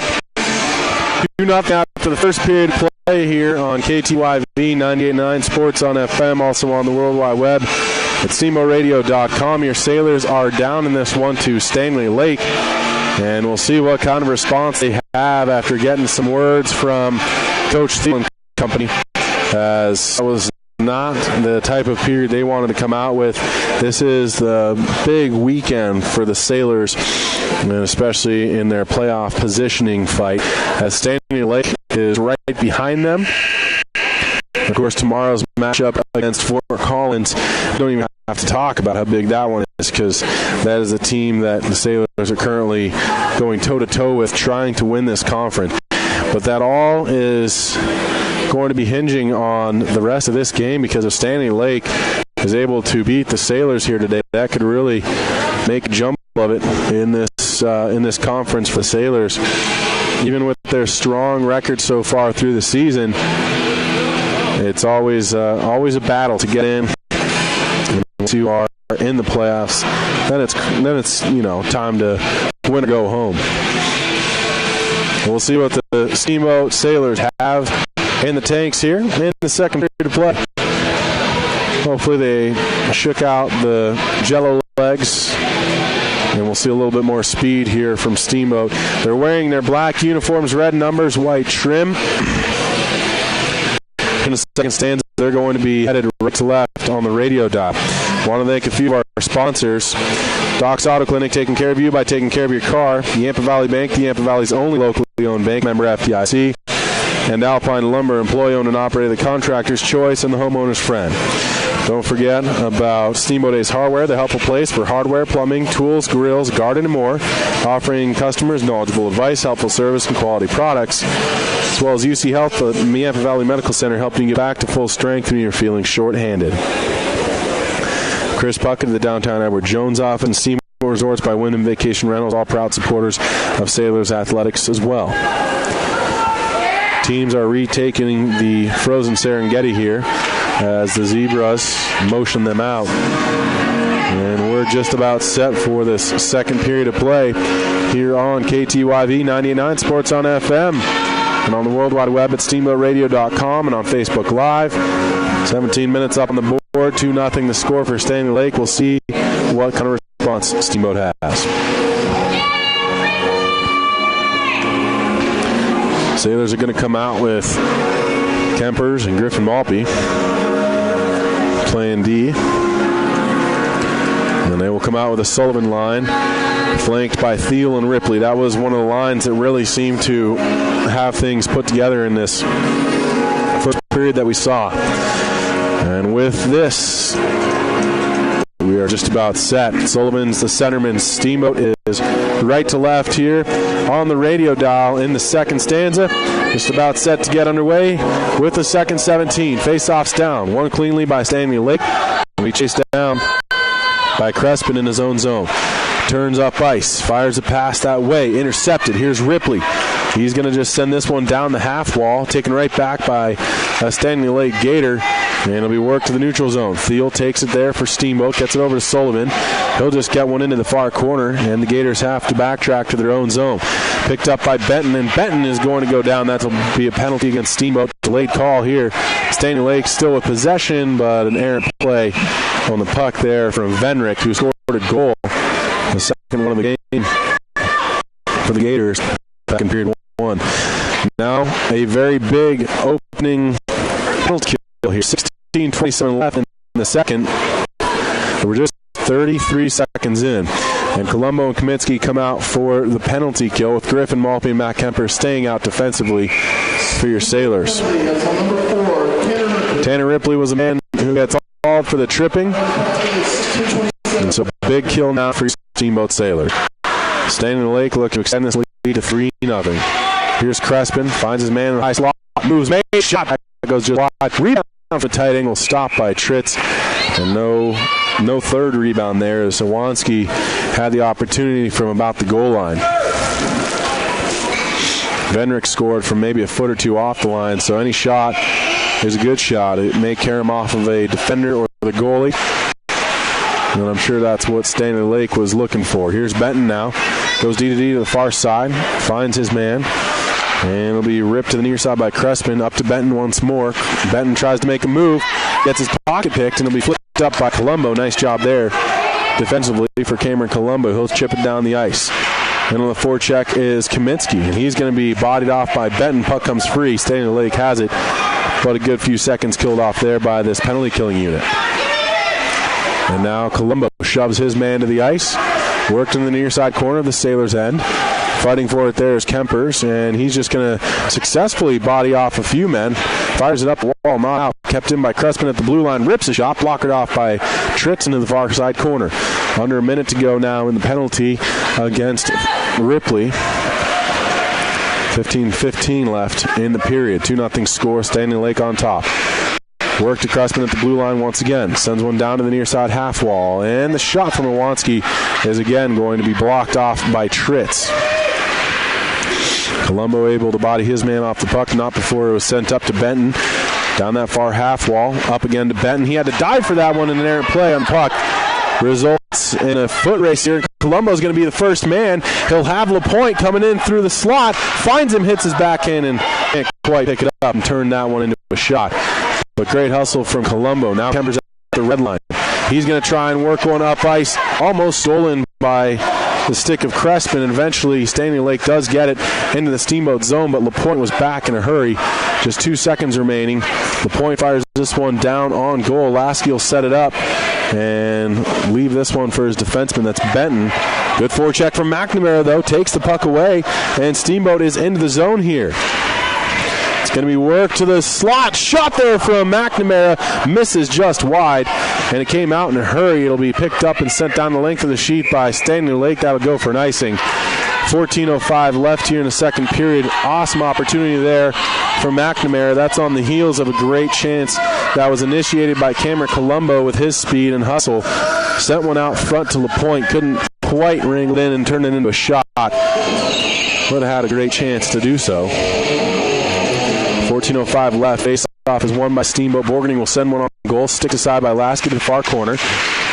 [SPEAKER 5] 2-0 after the first period of play here on KTYV 98.9 Sports on FM, also on the World Wide Web at steamboatradio.com. Your Sailors are down in this one to Standley Lake, and we'll see what kind of response they have after getting some words from Coach Thiel and company, as that was not the type of period they wanted to come out with. This is the big weekend for the Sailors, and especially in their playoff positioning fight, as Standley Lake is right behind them. Of course, tomorrow's matchup against Fort Collins, we don't even have to talk about how big that one is, because that is a team that the Sailors are currently going toe-to-toe with, trying to win this conference. But that all is going to be hinging on the rest of this game, because if Standley Lake is able to beat the Sailors here today, that could really make a jump of it in this conference for the Sailors. Even with their strong record so far through the season, it's always a battle to get in. Once you are in the playoffs, then it's time to win or go home. We'll see what the Steamboat Sailors have in the tanks here in the second period of play. Hopefully they shook out the jello legs, and we'll see a little bit more speed here from Steamboat. They're wearing their black uniforms, red numbers, white trim. In the second stanza, they're going to be headed right to left on the radio dial. Want to thank a few of our sponsors. Doc's Auto Clinic, taking care of you by taking care of your car. Yampa Valley Bank, the Yampa Valley's only locally owned bank, member FDIC. And Alpine Lumber, employee-owned and operated, the contractor's choice and the homeowner's friend. Don't forget about Steamboat Ace Hardware, the helpful place for hardware, plumbing, tools, grills, garden, and more, offering customers knowledgeable advice, helpful service, and quality products, as well as UC Health, the Yampa Valley Medical Center, helping you get back to full strength when you're feeling short-handed. Chris Puckett of the Downtown Edward Jones office, Steamboat Resorts by Wyndham Vacation Rentals, all proud supporters of Sailors Athletics as well. Teams are retaking the frozen Serengeti here as the Zebras motion them out. And we're just about set for this second period of play here on KTYV 98.9 Sports on FM and on the World Wide Web at steamboatradio.com and on Facebook Live. 17 minutes up on the board, 2-0 the score for Standley Lake. We'll see what kind of response Steamboat has. Sailors are going to come out with Kempers and Griffin Malpe playing D. And they will come out with a Sullivan line flanked by Thiel and Ripley. That was one of the lines that really seemed to have things put together in this first period that we saw. And with this, we are just about set. Sullivan's the centerman. Steamboat is right to left here on the radio dial in the second stanza. Just about set to get underway with the second 17. Face-offs down. One cleanly by Standley Lake. We chased down by Crespin in his own zone. Turns up ice. Fires a pass that way. Intercepted. Here's Ripley. He's going to just send this one down the half wall. Taken right back by a Standley Lake Gator. And it'll be worked to the neutral zone. Thiel takes it there for Steamboat. Gets it over to Sullivan. He'll just get one into the far corner, and the Gators have to backtrack to their own zone. Picked up by Benton, and Benton is going to go down. That'll be a penalty against Steamboat. Delayed call here. Standley Lake still with possession, but an errant play on the puck there from Venrick, who scored a goal. The second one of the game for the Gators back in period one. Now a very big opening penalty kill here. 16:27 left in the second. We're just 33 seconds in. And Colombo and Kaminsky come out for the penalty kill, with Griffin, Malpe, and Matt Kemper staying out defensively for your Sailors. Tanner Ripley was a man who gets called for the tripping. And so big kill now for Steamboat Sailors. Standley Lake looking to extend this lead to 3-0. Here's Crespin, finds his man in the high slot, moves, made, shot, that goes just wide. Rebound for tight angle, stopped by Tritz. And no third rebound there, as Sawanski had the opportunity from about the goal line. Venrick scored from maybe a foot or two off the line, so any shot is a good shot. It may carry him off of a defender or the goalie. And I'm sure that's what Standley Lake was looking for. Here's Benton now. Goes D to the far side. Finds his man. And it'll be ripped to the near side by Crespin. Up to Benton once more. Benton tries to make a move. Gets his pocket picked, and it'll be flipped up by Colombo. Nice job there defensively for Cameron Colombo. He'll chip it down the ice. And on the forecheck is Kaminsky, and he's going to be bodied off by Benton. Puck comes free. Standley Lake has it, but a good few seconds killed off there by this penalty killing unit. And now Colombo shoves his man to the ice. Worked in the near side corner of the Sailors' end. Fighting for it there is Kempers, and he's just going to successfully body off a few men. Fires it up the wall, not out. Kept in by Crespin at the blue line. Rips a shot, blocked off by Tritz into the far side corner. Under a minute to go now in the penalty against Ripley. 15-15 left in the period. 2-0 score. Standley Lake on top. Work to Crespin at the blue line once again. Sends one down to the near side half wall. And the shot from Iwanski is again going to be blocked off by Tritz. Colombo able to body his man off the puck, not before it was sent up to Benton. Down that far half wall, up again to Benton. He had to dive for that one in an errant play on puck. Results in a foot race here. Colombo's going to be the first man. He'll have LaPointe coming in through the slot. Finds him, hits his backhand, and can't quite pick it up and turn that one into a shot. But great hustle from Colombo. Now Kemper's at the red line. He's going to try and work one up ice. Almost stolen by the stick of Crespin, and eventually Standley Lake does get it into the Steamboat zone, but LaPointe was back in a hurry. Just 2 seconds remaining. LaPointe fires this one down on goal. Lasky will set it up and leave this one for his defenseman. That's Benton. Good forecheck from McNamara, though. Takes the puck away, and Steamboat is into the zone here. It's going to be worked to the slot. Shot there from McNamara. Misses just wide, and it came out in a hurry. It'll be picked up and sent down the length of the sheet by Standley Lake. That'll go for an icing. 14:05 left here in the second period. Awesome opportunity there for McNamara. That's on the heels of a great chance that was initiated by Cameron Colombo with his speed and hustle. Sent one out front to LaPointe. Couldn't quite ring it in and turn it into a shot. Would have had a great chance to do so. 14:05 left. Face-off is won by Steamboat. Borgening will send one on goal. Stick aside by Lasky to the far corner.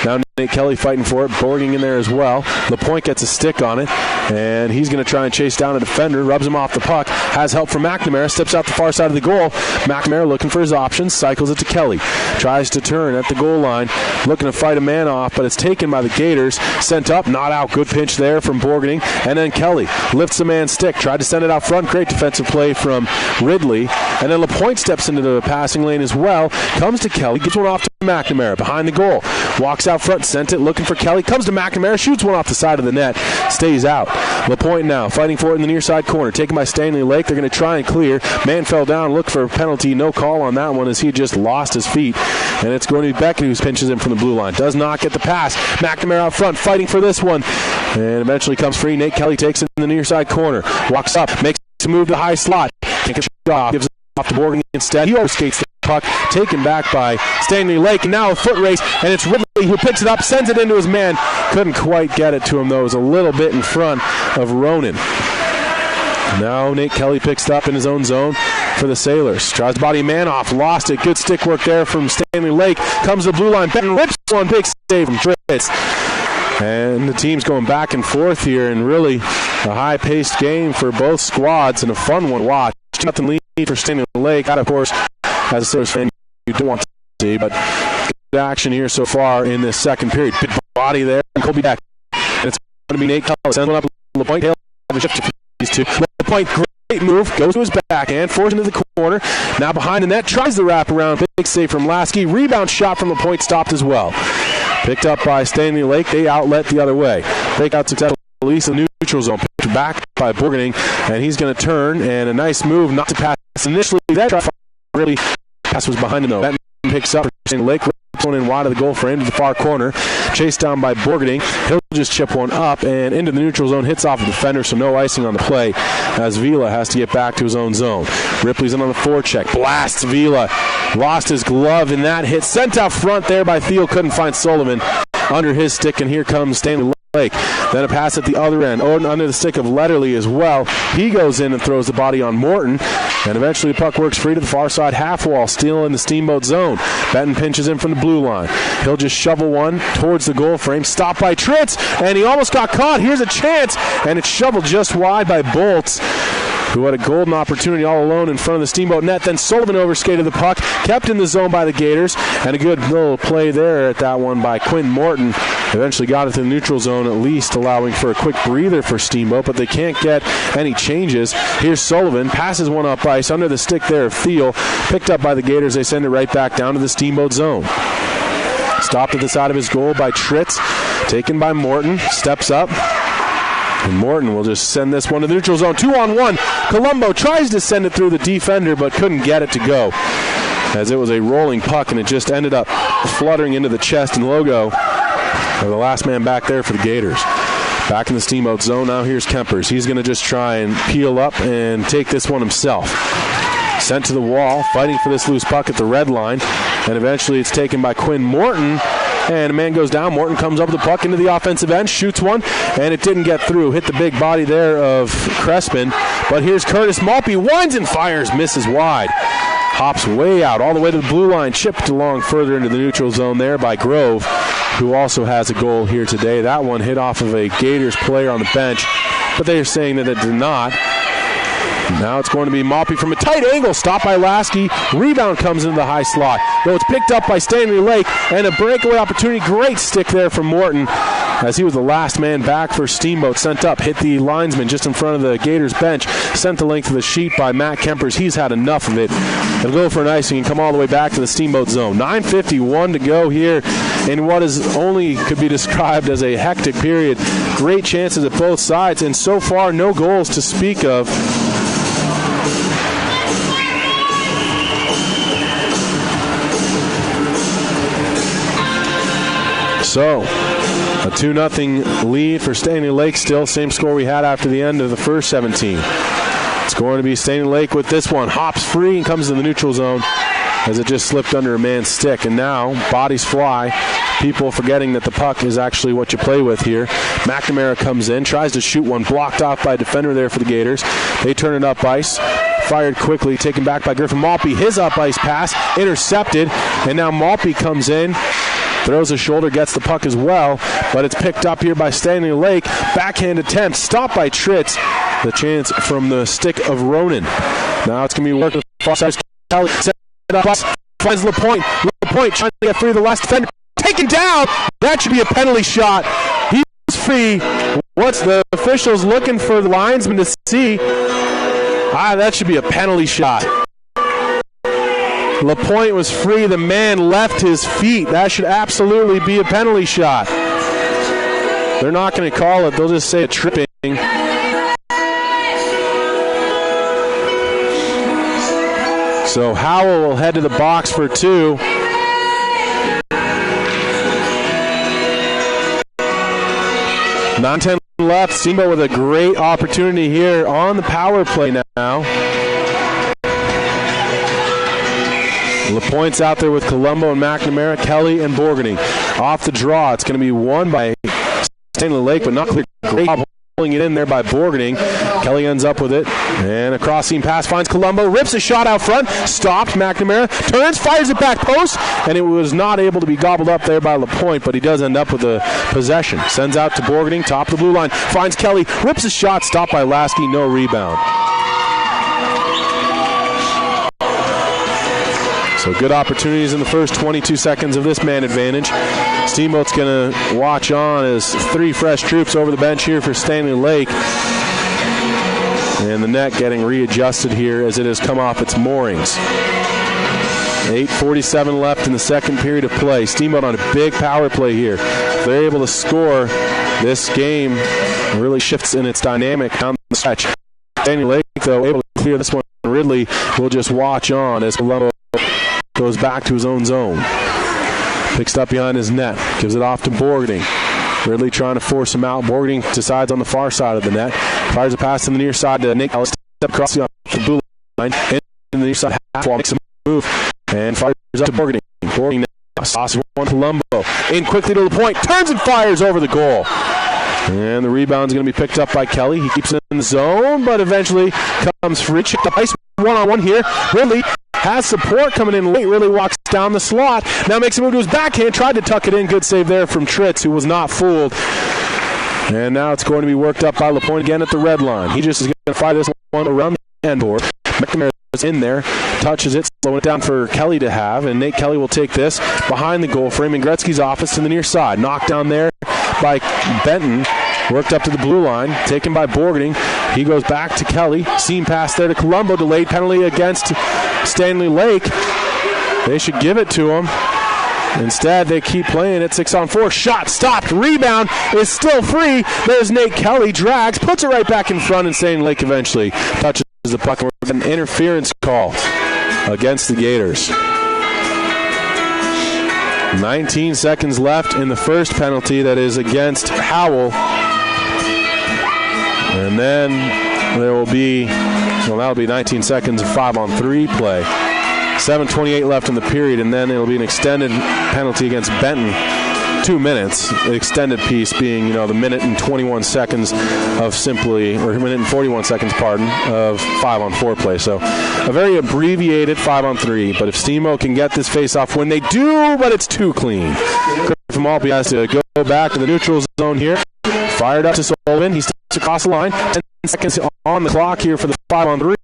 [SPEAKER 5] Now Nate Kelly fighting for it. Borgening in there as well. LaPointe gets a stick on it, and he's going to try and chase down a defender. Rubs him off the puck. Has help from McNamara. Steps out the far side of the goal. McNamara looking for his options. Cycles it to Kelly. Tries to turn at the goal line. Looking to fight a man off, but it's taken by the Gators. Sent up. Not out. Good pinch there from Borgening. And then Kelly lifts the man's stick. Tried to send it out front. Great defensive play from Ridley. And then LaPointe steps into the passing lane as well. Comes to Kelly. Gives one off to McNamara behind the goal. Walks out front. Sent it. Looking for Kelly. Comes to McNamara. Shoots one off the side of the net. Stays out. LaPointe now fighting for it in the near side corner. Taken by Standley Lake. They're going to try and clear. Man fell down. Look for a penalty. No call on that one as he just lost his feet. And it's going to be Beckett who pinches him from the blue line. Does not get the pass. McNamara out front fighting for this one. And eventually comes free. Nate Kelly takes it in the near side corner. Walks up. Makes a move to the high slot. Can't get a shot. Gives it off to Borgening instead. He overskates the puck. Taken back by Standley Lake. And now a foot race. And it's Ridley who picks it up. Sends it into his man. Couldn't quite get it to him, though. It was a little bit in front of Ronan. Now Nate Kelly picks it up in his own zone for the Sailors. Tries to body a man off. Lost it. Good stick work there from Standley Lake. Comes to the blue line. Benton rips one. Big save from Tritz. And the team's going back and forth here, and really a high-paced game for both squads and a fun one to watch. Nothing lead for Standley Lake. That, of course, as a Sailors fan, you don't want to see, but good action here so far in this second period. Good body there, and Colby back. And it's going to be Nate Kelly. Sends one up to LaPointe. He'll have a shift to these two. LaPointe, great move. Goes to his backhand. Forced into the corner. Now behind the net. Tries the wraparound. Big save from Lasky. Rebound shot from LaPointe. Stopped as well. Picked up by Standley Lake. They outlet the other way. Take out successful release in the neutral zone. Picked back by Borgening. And he's going to turn. And a nice move not to pass initially. That try really pass was behind him, though. Benton picks up Standley Lake. One in wide of the goal frame to the far corner. Chased down by Borgening. He'll just chip one up and into the neutral zone. Hits off the defender, so no icing on the play as Vila has to get back to his own zone. Ripley's in on the forecheck. Blasts Vila. Lost his glove in that hit. Sent out front there by Thiel. Couldn't find Sullivan under his stick, and here comes Standley Lake. Then a pass at the other end. Oh, and under the stick of Letterly as well. He goes in and throws the body on Morton. And eventually the puck works free to the far side half wall, still in the Steamboat zone. Benton pinches in from the blue line. He'll just shovel one towards the goal frame. Stopped by Tritz, and he almost got caught. Here's a chance, and it's shoveled just wide by Bolts, who had a golden opportunity all alone in front of the Steamboat net. Then Sullivan overskated the puck, kept in the zone by the Gators, and a good little play there at that one by Quinn Morton. Eventually got it to the neutral zone, at least allowing for a quick breather for Steamboat, but they can't get any changes. Here's Sullivan, passes one up ice under the stick there of Thiel, picked up by the Gators. They send it right back down to the Steamboat zone. Stopped at the side of his goal by Tritz, taken by Morton, steps up. And Morton will just send this one to the neutral zone. 2-on-1. Colombo tries to send it through the defender, but couldn't get it to go, as it was a rolling puck, and it just ended up fluttering into the chest and logo of the last man back there for the Gators. Back in the Steamboat zone, now here's Kempers. He's going to just try and peel up and take this one himself. Sent to the wall, fighting for this loose puck at the red line, and eventually it's taken by Quinn Morton. And a man goes down. Morton comes up with the puck into the offensive end, shoots one, and it didn't get through. Hit the big body there of Crespin. But here's Curtis Maltby, winds and fires, misses wide. Hops way out, all the way to the blue line, chipped along further into the neutral zone there by Grove, who also has a goal here today. That one hit off of a Gators player on the bench, but they are saying that it did not. Now it's going to be Maltby from a tight angle, stopped by Lasky. Rebound comes into the high slot, though it's picked up by Standley Lake, and a breakaway opportunity. Great stick there from Morton, as he was the last man back for Steamboat. Sent up, hit the linesman just in front of the Gators bench, sent the length of the sheet by Matt Kempers. He's had enough of it. It'll go for an icing and come all the way back to the Steamboat zone. 9:51 to go here in what is only could be described as a hectic period. Great chances at both sides, and so far no goals to speak of. So, a 2-0 lead for Standley Lake still. Same score we had after the end of the first 17. It's going to be Standley Lake with this one. Hops free and comes to the neutral zone as it just slipped under a man's stick. And now, bodies fly. People forgetting that the puck is actually what you play with here. McNamara comes in, tries to shoot one, blocked off by a defender there for the Gators. They turn it up ice. Fired quickly, taken back by Griffin Maltby. His up ice pass, intercepted. And now Maltby comes in. Throws a shoulder, gets the puck as well, but it's picked up here by Standley Lake. Backhand attempt, stopped by Tritz. The chance from the stick of Ronan. Now it's going to be working with far side. Kelly finds LaPointe. LaPointe trying to get free of the last defender. Taken down. That should be a penalty shot. He's free. What's the officials looking for the linesman to see? That should be a penalty shot. LaPointe was free. The man left his feet. That should absolutely be a penalty shot. They're not going to call it. They'll just say a tripping. So Howell will head to the box for two. $9:10 left. Steamboat with a great opportunity here on the power play now. LaPointe's out there with Colombo and McNamara, Kelly and Borgany. Off the draw, it's going to be won by Standley Lake, but not clear. Great job pulling it in there by Borgany. Kelly ends up with it, and a cross-seam pass finds Colombo, rips a shot out front, stopped. McNamara turns, fires it back post, and it was not able to be gobbled up there by LaPointe, but he does end up with a possession. Sends out to Borgany, top of the blue line, finds Kelly, rips a shot, stopped by Lasky, no rebound. So good opportunities in the first 22 seconds of this man advantage. Steamboat's going to watch on as three fresh troops over the bench here for Standley Lake. And the net getting readjusted here as it has come off its moorings. 8:47 left in the second period of play. Steamboat on a big power play here. If they're able to score, this game really shifts in its dynamic down the stretch. Standley Lake, though, able to clear this one. Ridley will just watch on as Colombo goes back to his own zone. Picks up behind his net. Gives it off to Borgany. Ridley trying to force him out. Borgany decides on the far side of the net. Fires a pass to the near side to Nick. Step across the blue line. In the near side half wall. Makes a move. And fires up to Borgany. Borgany now. Sauces one Colombo. In quickly to LaPointe. Turns and fires over the goal. And the rebound's going to be picked up by Kelly. He keeps it in the zone, but eventually comes free. Check the ice one-on-one here. Ridley has support coming in late. Ridley walks down the slot. Now makes a move to his backhand. Tried to tuck it in. Good save there from Tritz, who was not fooled. And now it's going to be worked up by LaPointe again at the red line. He just is going to fire this one around the end board. McNamara is in there, touches it, slowing it down for Kelly to have, and Nate Kelly will take this behind the goal, framing Gretzky's office to the near side. Knocked down there by Benton, worked up to the blue line, taken by Borgening. He goes back to Kelly, seam pass there to Colombo, delayed penalty against Stanley Lake. They should give it to him. Instead, they keep playing it 6-on-4. Shot stopped. Rebound is still free. There's Nate Kelly. Drags, puts it right back in front, and Stanley Lake eventually touches the puck. And we're getting an interference call against the Gators. 19 seconds left in the first penalty that is against Howell. And then there will be, well, that'll be 19 seconds of 5-on-3 play. 7:28 left in the period, and then it'll be an extended penalty against Benton. 2 minutes. The extended piece being, the minute and 21 seconds of simply, or minute and 41 seconds, pardon, of 5-on-4 play. So a very abbreviated 5-on-3. But if Steamboat can get this face-off when they do, but it's too clean. Griffin Maltby has to go back to the neutral zone here. Fired up to Sullivan. He steps across the line. 10 seconds on the clock here for the 5-on-3.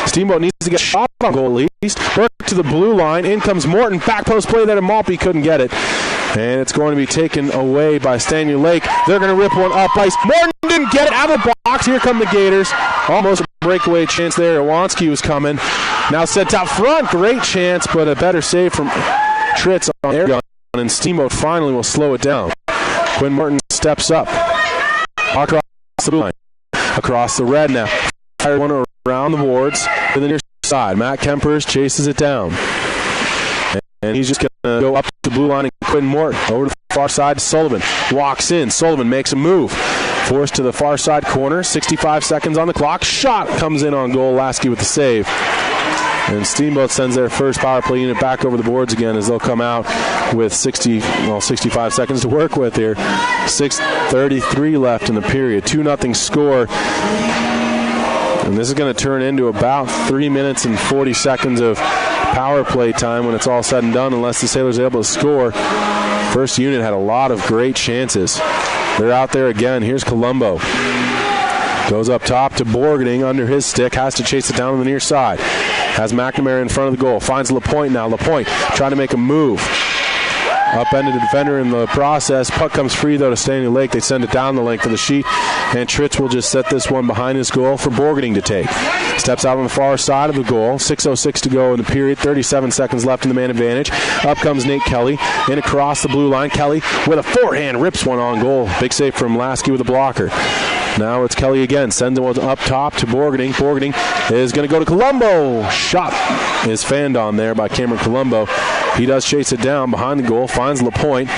[SPEAKER 5] Steamboat needs to get a shot on goal at least. Work to the blue line. In comes Morton. Back post play there to Maltby. Couldn't get it. And it's going to be taken away by Stanley Lake. They're going to rip one up ice. Morton didn't get it out of the box. Here come the Gators. Almost a breakaway chance there. Iwanski was coming. Now sent out front. Great chance, but a better save from Tritz on air gun. And Steamboat finally will slow it down. Quinn Morton steps up. Across the blue line. Across the red now. Fired one around the boards to the near side. Matt Kempers chases it down. And he's just going to go up to the blue line and Quinn Morton over to the far side to Sullivan. Walks in. Sullivan makes a move. Forced to the far side corner. 65 seconds on the clock. Shot comes in on goal. Lasky with the save. And Steamboat sends their first power play unit back over the boards again as they'll come out with 65 seconds to work with here. 6:33 left in the period. 2-0 score. And this is going to turn into about 3 minutes and 40 seconds of power play time when it's all said and done, unless the Sailors are able to score. First unit had a lot of great chances. They're out there again. Here's Colombo. Goes up top to Borgening under his stick. Has to chase it down on the near side. Has McNamara in front of the goal. Finds LaPointe now. LaPointe trying to make a move. Upended the defender in the process. Puck comes free, though, to Stanley Lake. They send it down the length of the sheet. And Tritz will just set this one behind his goal for Borgening to take. Steps out on the far side of the goal. 6:06 to go in the period. 37 seconds left in the man advantage. Up comes Nate Kelly. In across the blue line. Kelly with a forehand. Rips one on goal. Big save from Lasky with a blocker. Now it's Kelly again. Sends it up top to Borgening. Borgening is going to go to Colombo. Shot is fanned on there by Cameron Colombo. He does chase it down behind the goal. Finds LaPointe.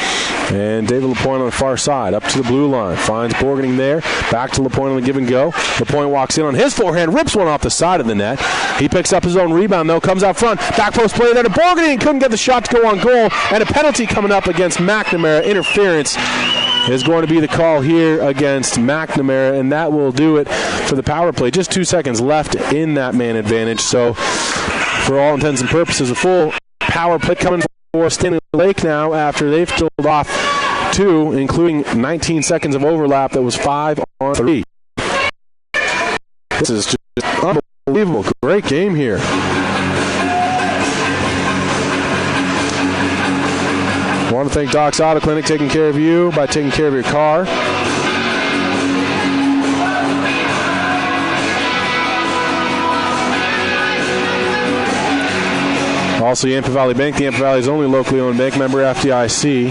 [SPEAKER 5] And David LaPointe on the far side. Up to the blue line. Finds Borgening there. Back to LaPointe on the give and go. LaPointe walks in on his forehand. Rips one off the side of the net. He picks up his own rebound, though. Comes out front. Back post play there to Borgening. Couldn't get the shot to go on goal. And a penalty coming up against McNamara. Interference is going to be the call here against McNamara, and that will do it for the power play. Just 2 seconds left in that man advantage. So, for all intents and purposes, a full power play coming for Stanley Lake now after they've killed off 2, including 19 seconds of overlap that was 5-on-3. This is just unbelievable. Great game here. I want to thank Doc's Auto Clinic taking care of you by taking care of your car. Also, Yampa Valley Bank, the Yampa Valley's only locally owned bank, member FDIC.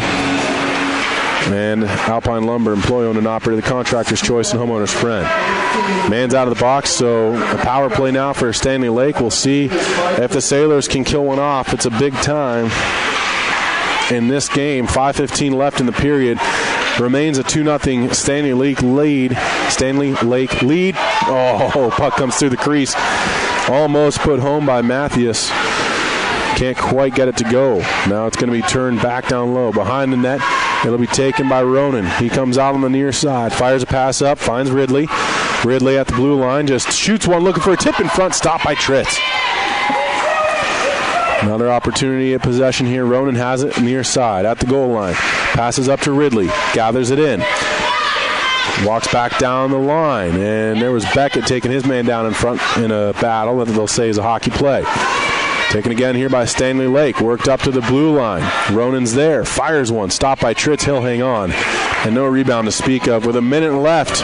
[SPEAKER 5] And Alpine Lumber, employee owned and operated, the contractor's choice and homeowner's friend. Man's out of the box, so a power play now for Stanley Lake. We'll see if the Sailors can kill one off. It's a big time in this game. 5:15 left in the period. Remains a 2-0 Stanley Lake lead. Oh, puck comes through the crease. Almost put home by Mathias. Can't quite get it to go. Now it's going to be turned back down low. Behind the net It'll be taken by Ronan. He comes out on the near side, fires a pass up, finds Ridley. Ridley at the blue line, just shoots one, looking for a tip in front, stopped by Tritz. Another opportunity at possession here. Ronan has it near side at the goal line. Passes up to Ridley, gathers it in. Walks back down the line, and there was Beckett taking his man down in front in a battle that they'll say is a hockey play. Taken again here by Stanley Lake, worked up to the blue line. Ronan's there, fires one, stopped by Tritz. He'll hang on, and no rebound to speak of with a minute left.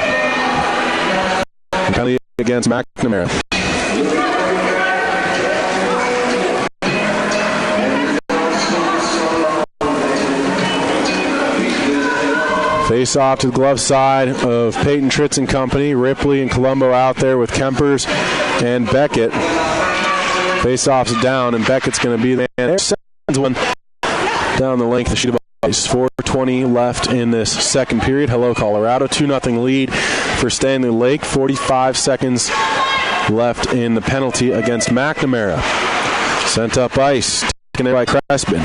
[SPEAKER 5] Penalty against McNamara. Face off to the glove side of Peyton Tritz and company. Ripley and Colombo out there with Kempers and Beckett. Face off's down, and Beckett's going to be there. There sends one down the length of the sheet of ice. 4:20 left in this second period. Hello, Colorado. 2-0 lead for Stanley Lake. 45 seconds left in the penalty against McNamara. Sent up ice. Taken by Crespin.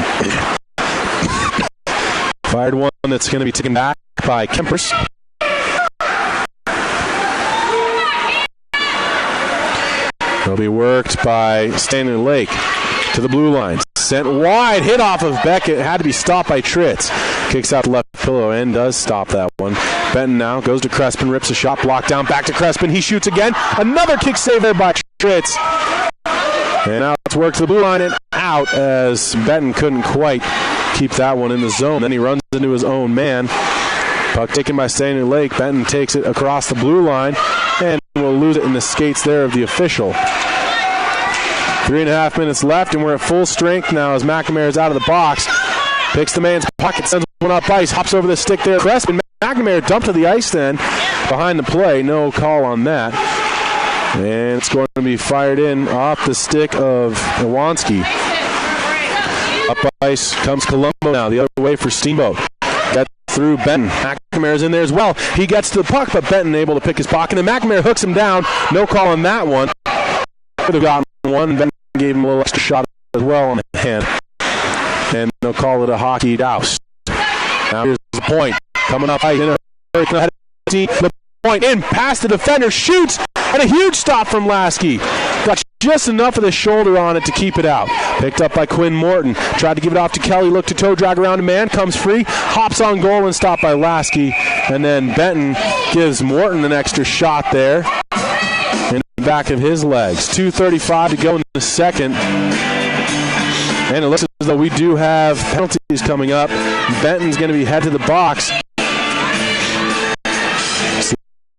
[SPEAKER 5] Fired one that's going to be taken back by Kempers. It'll be worked by Stanley Lake to the blue line. Sent wide, hit off of Beckett. Had to be stopped by Tritz. Kicks out the left pillow and does stop that one. Benton now goes to Crespin, rips a shot, blocked down, back to Crespin. He shoots again. Another kick save there by Tritz. And now it's worked to the blue line and out as Benton couldn't quite keep that one in the zone. Then he runs into his own man. Puck taken by Stanley Lake. Benton takes it across the blue line and will lose it in the skates there of the official. 3.5 minutes left, and we're at full strength now as McNamara is out of the box. Picks the man's pocket, sends one up ice, hops over the stick there. Crespin. McNamara dumped to the ice then behind the play. No call on that. And it's going to be fired in off the stick of Iwanski. Up ice comes Colombo now, the other way for Steamboat. Got through Benton. McNamara's in there as well. He gets to the puck, but Benton able to pick his pocket, and McNamara hooks him down. No call on that one. Could have gotten one. Benton gave him a little extra shot as well on the hand. And they'll call it a hockey douse. Now here's the point. Coming up ice. The point in, past the defender, shoots, and a huge stop from Lasky. Got just enough of the shoulder on it to keep it out. Picked up by Quinn Morton. Tried to give it off to Kelly. Looked to toe drag around a man. Comes free. Hops on goal and stopped by Lasky. And then Benton gives Morton an extra shot there in the back of his legs. 2:35 to go in the second. And it looks as though we do have penalties coming up. Benton's going to be head to the box.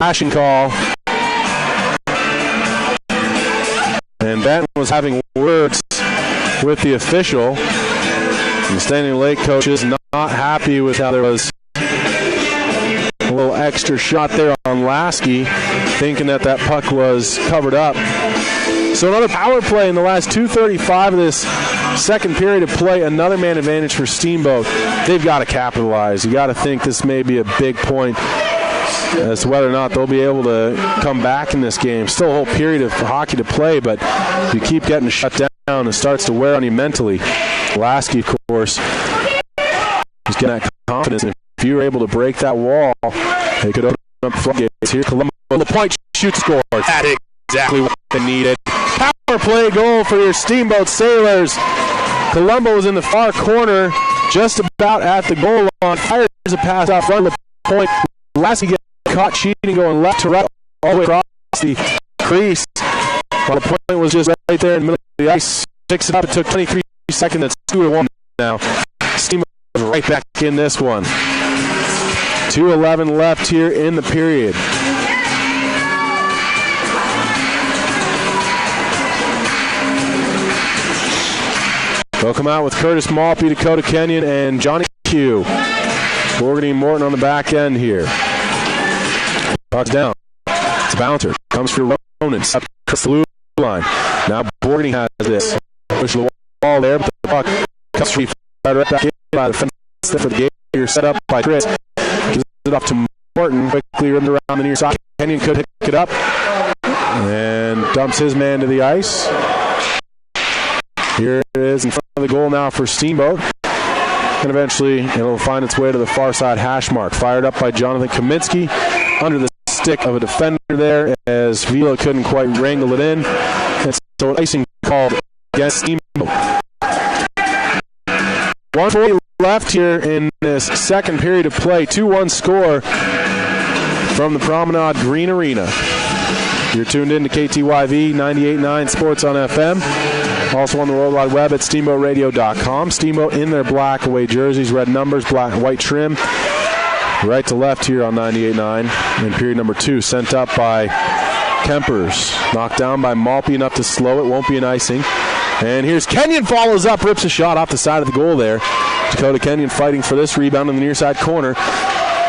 [SPEAKER 5] Slashing call. And Benton was having words with the official. And the Stanley Lake coach is not happy with how there was a little extra shot there on Lasky, thinking that that puck was covered up. So another power play in the last 2:35 of this second period of play. Another man advantage for Steamboat. They've got to capitalize. You got to think this may be a big point as to whether or not they'll be able to come back in this game. Still a whole period of hockey to play, but if you keep getting shut down, it starts to wear on you mentally. Lasky, of course, is getting that confidence. And if you were able to break that wall, they could open up floodgates. Here, Colombo, the point, shoots, scores. That is exactly what they needed. Power play goal for your Steamboat Sailors. Colombo is in the far corner, just about at the goal line. Fires a pass out front of the point. Lasky gets caught cheating, going left to right, all the way across the crease. While the point was just right there in the middle of the ice. Picks it up. It took 23 seconds. It's 2-1 now. Steamboat is right back in this one. 2:11 left here in the period. They'll come out with Curtis Maltby, Dakota Kenyon, and Johnny Q. Borgany Morton on the back end here. Puck's down. It's a bouncer. Comes for Ronan. Up the blue line. Now Borgany has this. Push the wall there, but the puck comes free. Right back in by the fence for the Gators. Set up by Chris. Gives it up to Morton. Quickly ripped around the near side. Kenyon could pick it up. And dumps his man to the ice. Here it is in front of the goal now for Steamboat. and eventually it'll find its way to the far side hash mark. Fired up by Jonathan Kaminsky under the stick of a defender there as Vila couldn't quite wrangle it in. And so an icing called against Steamboat. 1:40 left here in this second period of play. 2-1 score from the Promenade Green Arena. You're tuned in to KTYV 98.9 Sports on FM. Also on the World Wide Web at steamboatradio.com. Steamboat in their black away jerseys, red numbers, black and white trim. Right to left here on 98.9 in period number 2. Sent up by Kempers. Knocked down by Malpe, enough to slow it. Won't be an icing. And here's Kenyon, follows up, rips a shot off the side of the goal there. Dakota Kenyon fighting for this rebound in the near side corner.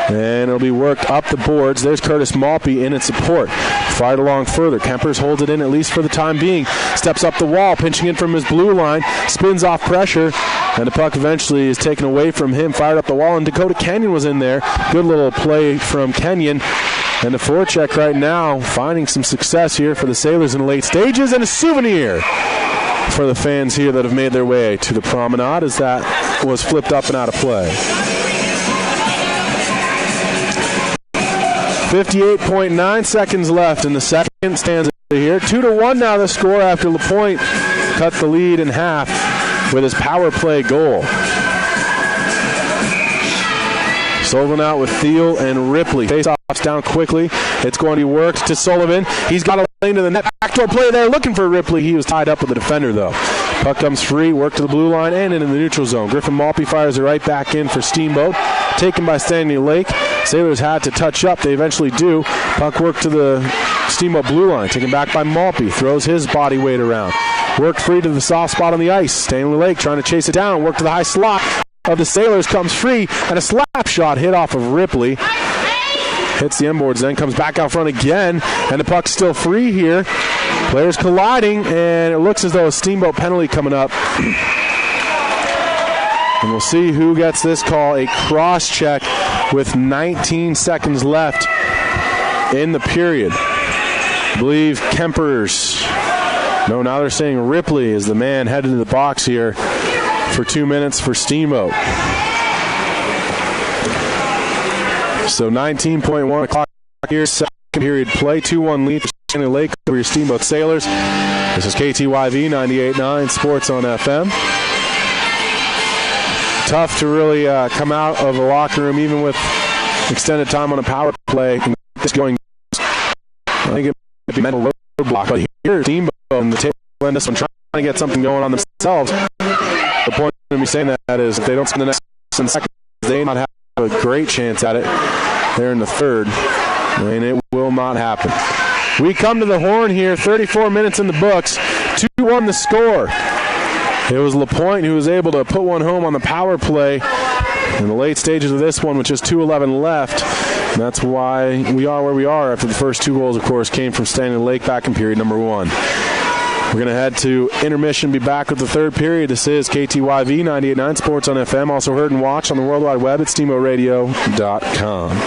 [SPEAKER 5] And it'll be worked up the boards. There's Curtis Malpe in its support. Fired along further. Kempers holds it in at least for the time being. Steps up the wall, pinching in from his blue line. Spins off pressure. And the puck eventually is taken away from him. Fired up the wall, and Dakota Kenyon was in there. Good little play from Kenyon. And the forecheck right now finding some success here for the Sailors in the late stages. And a souvenir for the fans here that have made their way to the Promenade as that was flipped up and out of play. 58.9 seconds left in the second stanza here. 2-1 now the score after LaPointe cut the lead in half with his power play goal. Sullivan out with Thiel and Ripley. Face-offs down quickly. It's going to be worked to Sullivan. He's got a lane to the net. Backdoor play there looking for Ripley. He was tied up with the defender, though. Puck comes free, work to the blue line and into the neutral zone. Griffin Malpe fires it right back in for Steamboat. Taken by Standley Lake. Sailors had to touch up. They eventually do. Puck work to the Steamboat blue line. Taken back by Malpe. Throws his body weight around. Worked free to the soft spot on the ice. Standley Lake trying to chase it down. Work to the high slot of the Sailors. Comes free. And a slap shot hit off of Ripley. Hits the end boards, then comes back out front again. And the puck's still free here. Players colliding. And it looks as though a Steamboat penalty coming up. And we'll see who gets this call. A cross check with 19 seconds left in the period. I believe Kempers. No, now they're saying Ripley is the man headed to the box here for 2 minutes for Steamboat. So 19.1 o'clock here, second period play. 2-1 lead for Standley Lake over your Steamboat Sailors. This is KTYV 98.9 Sports on FM. Tough to really come out of the locker room, even with extended time on a power play. Just going, I think it might be a mental roadblock. But here's Steamboat and the tail end this one trying to get something going on themselves. The point of me saying that is if they don't spend the next 7 seconds, they may not have a great chance at it there in the third, and it will not happen. We come to the horn here, 34 minutes in the books, 2-1 the score. It was LaPointe who was able to put one home on the power play in the late stages of this one with just 2:11 left. And that's why we are where we are after the first 2 goals, of course, came from Standley Lake back in period number 1. We're going to head to intermission, be back with the third period. This is KTYV 98.9 Sports on FM, also heard and watched on the World Wide Web at steamboatradio.com.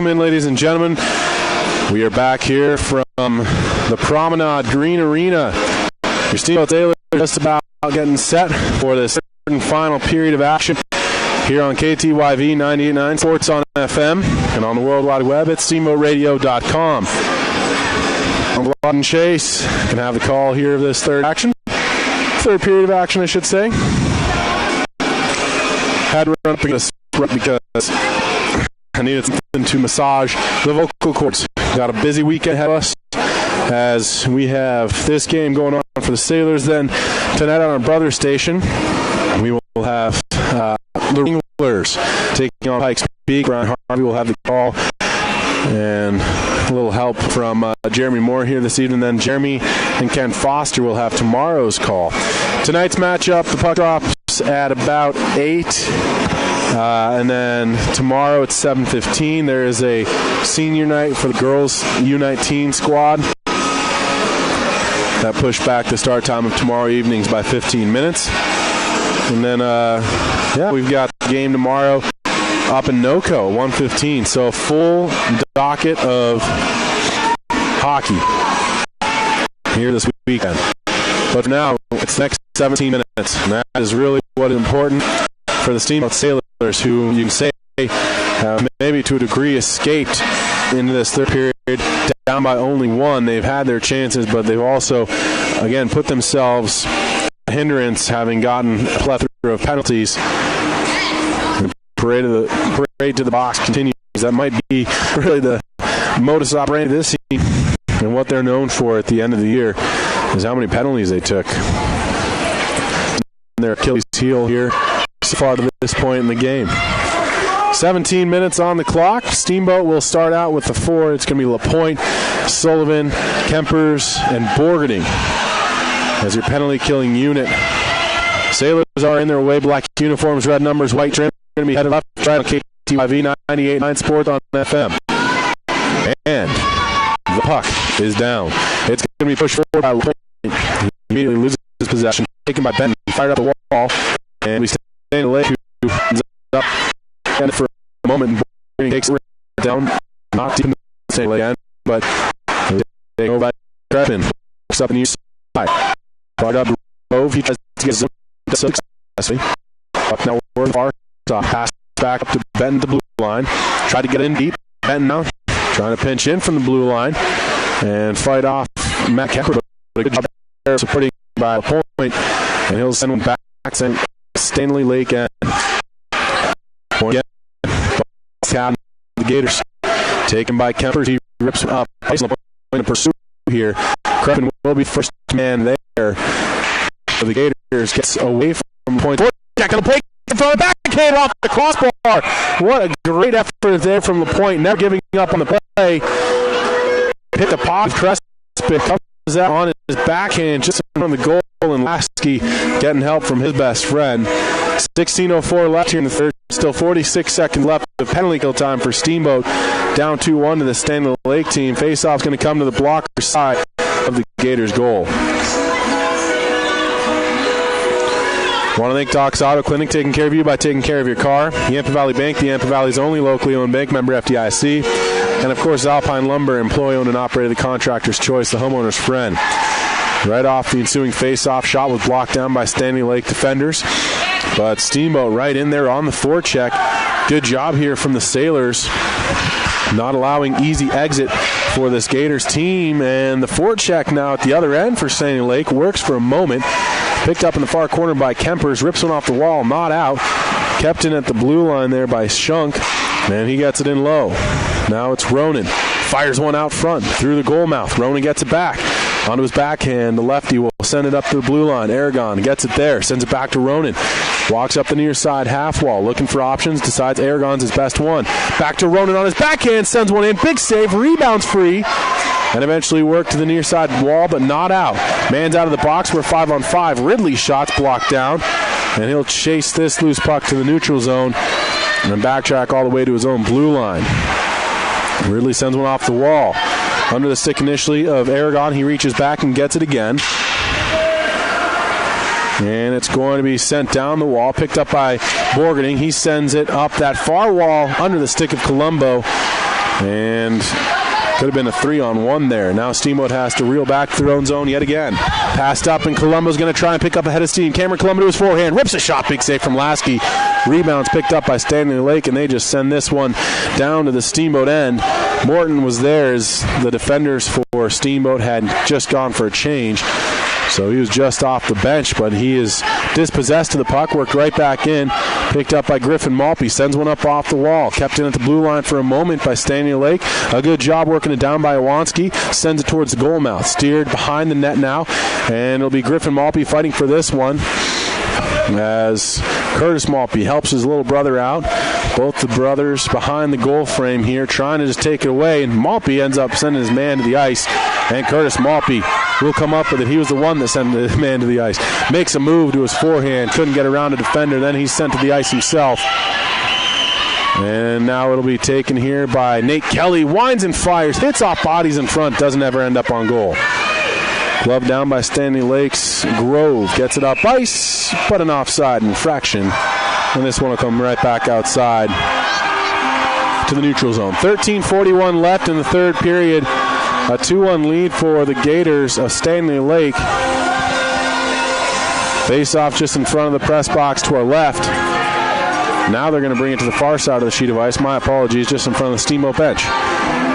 [SPEAKER 5] Welcome in, ladies and gentlemen. We are back here from the Promenade Green Arena. Your Steamboat Sailors just about getting set for this third and final period of action here on KTYV 98.9 Sports on FM and on the World Wide Web at steamboatradio.com. I'm Vlad and Chase. Can have the call here of this third period of action, I should say. Had to run up against because I needed something to massage the vocal cords. Got a busy weekend ahead of us as we have this game going on for the Sailors. Then tonight on our brother station, we will have the Wranglers taking on Pikes Peak. Brian Harvey will have the call, and a little help from Jeremy Moore here this evening. Then Jeremy and Ken Foster will have tomorrow's call. Tonight's matchup, the puck drops at about 8. And then tomorrow at 7:15, there is a senior night for the girls U19 squad. That pushed back the start time of tomorrow evenings by 15 minutes. And then, we've got the game tomorrow up in NOCO, 1:15. So a full docket of hockey here this weekend. But for now, it's the next 17 minutes, and that is really what is important for the Steamboat Sailors, who you can say maybe to a degree escaped into this third period down by only one. They've had their chances, but they've also, again, put themselves a hindrance, having gotten a plethora of penalties. The parade to the box continues. That might be really the modus operandi this team, and what they're known for at the end of the year is how many penalties they took. Their Achilles heel here so far to this point in the game. 17 minutes on the clock. Steamboat will start out with the 4. It's going to be LaPointe, Sullivan, Kempers, and Borgening as your penalty-killing unit. Sailors are in their way, black uniforms, red numbers, white trim. Going to be headed left, right on KTYV 98.9 Sports on FM. And the puck is down. It's going to be pushed forward by LaPointe. He immediately loses his possession, taken by Benton, fired up the wall, and we Standley, who ends up and for a moment and takes it down, not deep in the Standley again, but they go by Crepin, works up in the side. Fired up Grove, he tries to get successfully. Buck now working far, pass back up to Benton, the blue line. Tried to get in deep. Benton now trying to pinch in from the blue line and fight off Matt Kemper. A good job there, supporting by a point, and he'll send one back. Send Standley Lake and again, the Gators taken by Kemper. He rips up in pursuit here. Crepin will be first man there. So the Gators gets away from point. Jack on the plate in front of the backhand off the crossbar. What a great effort there from LaPointe, never giving up on the play. Hit the pop. Crespin comes out on his backhand just in front of the goal, and Lasky getting help from his best friend. 16:04 left here in the third. Still 46 seconds left of penalty kill time for Steamboat. Down 2-1 to the Standley Lake team. Face-off's going to come to the blocker side of the Gators' goal. Want to thank Doc's Auto Clinic, taking care of you by taking care of your car. Yampa Valley Bank, the Yampa Valley's only locally owned bank, member FDIC. And, of course, Alpine Lumber, employee-owned and operated, the contractor's choice, the homeowner's friend. Right off the ensuing face-off, shot was blocked down by Standley Lake defenders. But Steamboat right in there on the forecheck. Good job here from the Sailors, not allowing easy exit for this Gators team. And the forecheck now at the other end for Standley Lake works for a moment. Picked up in the far corner by Kempers, rips one off the wall, not out. Kept in at the blue line there by Shunk, and he gets it in low. Now it's Ronan. Fires one out front through the goal mouth. Ronan gets it back. Onto his backhand, the lefty will send it up to the blue line. Aragon gets it there, sends it back to Ronan. Walks up the near side half wall, looking for options, decides Aragon's his best one. Back to Ronan on his backhand, sends one in, big save, rebounds free, and eventually worked to the near side wall, but not out. Man's out of the box, we're 5-on-5. Ridley's shot's blocked down, and he'll chase this loose puck to the neutral zone and then backtrack all the way to his own blue line. Ridley sends one off the wall. Under the stick initially of Aragon, he reaches back and gets it again. And it's going to be sent down the wall, picked up by Borgening. He sends it up that far wall under the stick of Colombo. And could have been a 3-on-1 there. Now Steamboat has to reel back to their own zone yet again. Passed up, and Colombo's going to try and pick up ahead of steam. Cameron Colombo to his forehand. Rips a shot. Big save from Lasky. Rebounds picked up by Standley Lake, and they just send this one down to the Steamboat end. Morton was there as the defenders for Steamboat had just gone for a change. So he was just off the bench, but he is dispossessed of the puck, worked right back in, picked up by Griffin Malpe, sends one up off the wall, kept in at the blue line for a moment by Stanley Lake. A good job working it down by Iwanski, sends it towards the goal mouth, steered behind the net now, and it'll be Griffin Malpe fighting for this one as Curtis Malpe helps his little brother out. Both the brothers behind the goal frame here trying to just take it away, and Malpe ends up sending his man to the ice, and Curtis Malpe will come up with it. He was the one that sent the man to the ice. Makes a move to his forehand, couldn't get around a defender, then he's sent to the ice himself. And now it'll be taken here by Nate Kelly. Winds and fires, hits off bodies in front, doesn't ever end up on goal. Glove down by Stanley Lakes. Grove gets it up ice, but an offside infraction. And this one will come right back outside to the neutral zone. 13:41 left in the third period. A 2-1 lead for the Gators of Stanley Lake. Face off just in front of the press box to our left. Now they're going to bring it to the far side of the sheet of ice. My apologies, just in front of the Steamboat bench.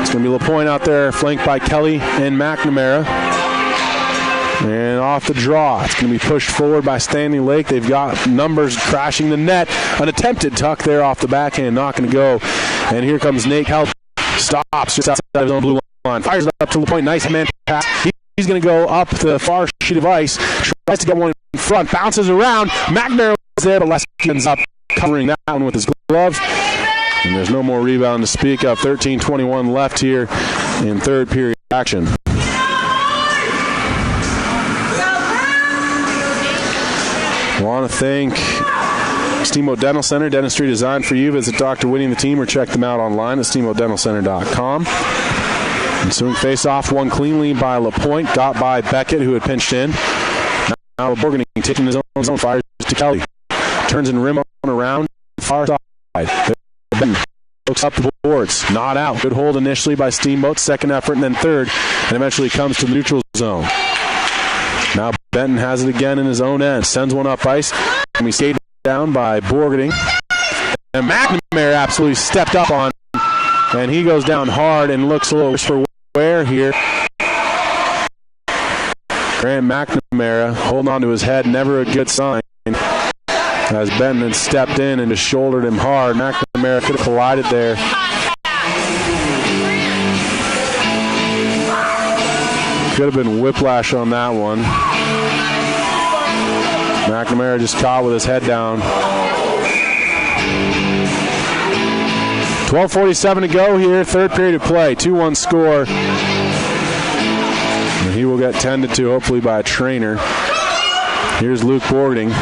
[SPEAKER 5] It's going to be LaPointe out there, flanked by Kelly and McNamara. And off the draw, it's going to be pushed forward by Stanley Lake. They've got numbers crashing the net. An attempted tuck there off the backhand, not going to go. And here comes Nate Kelly. Stops just outside his own blue line. Fires it up to LaPointe. Nice man pass. He's going to go up the far sheet of ice. Tries to get one in front. Bounces around. McNamara is there, but Lasky ends up covering that one with his gloves. And there's no more rebound to speak of. 13:21 left here in third period action. I want to thank Steamboat Dental Center, dentistry designed for you. Visit Dr. Whitty and the team or check them out online at steamboatdentalcenter.com. Ensuing face-off, won cleanly by LaPointe, got by Beckett, who had pinched in. Now Borgany taking his own zone, fires to Kelly. Turns and rim on around, far side. Looks up the boards, not out. Good hold initially by Steamboat, second effort, and then third, and eventually comes to the neutral zone. Now Benton has it again in his own end. Sends one up ice. And we skated down by Borgany. And McNamara absolutely stepped up on. And he goes down hard and looks a little worse for wear here. Grant McNamara holding on to his head. Never a good sign. As Benton stepped in and just shouldered him hard. McNamara could have collided there. Could have been whiplash on that one. McNamara just caught with his head down. 12:47 to go here, third period of play. 2-1 score. And he will get tended to, hopefully, by a trainer. Here's Luke Borgany.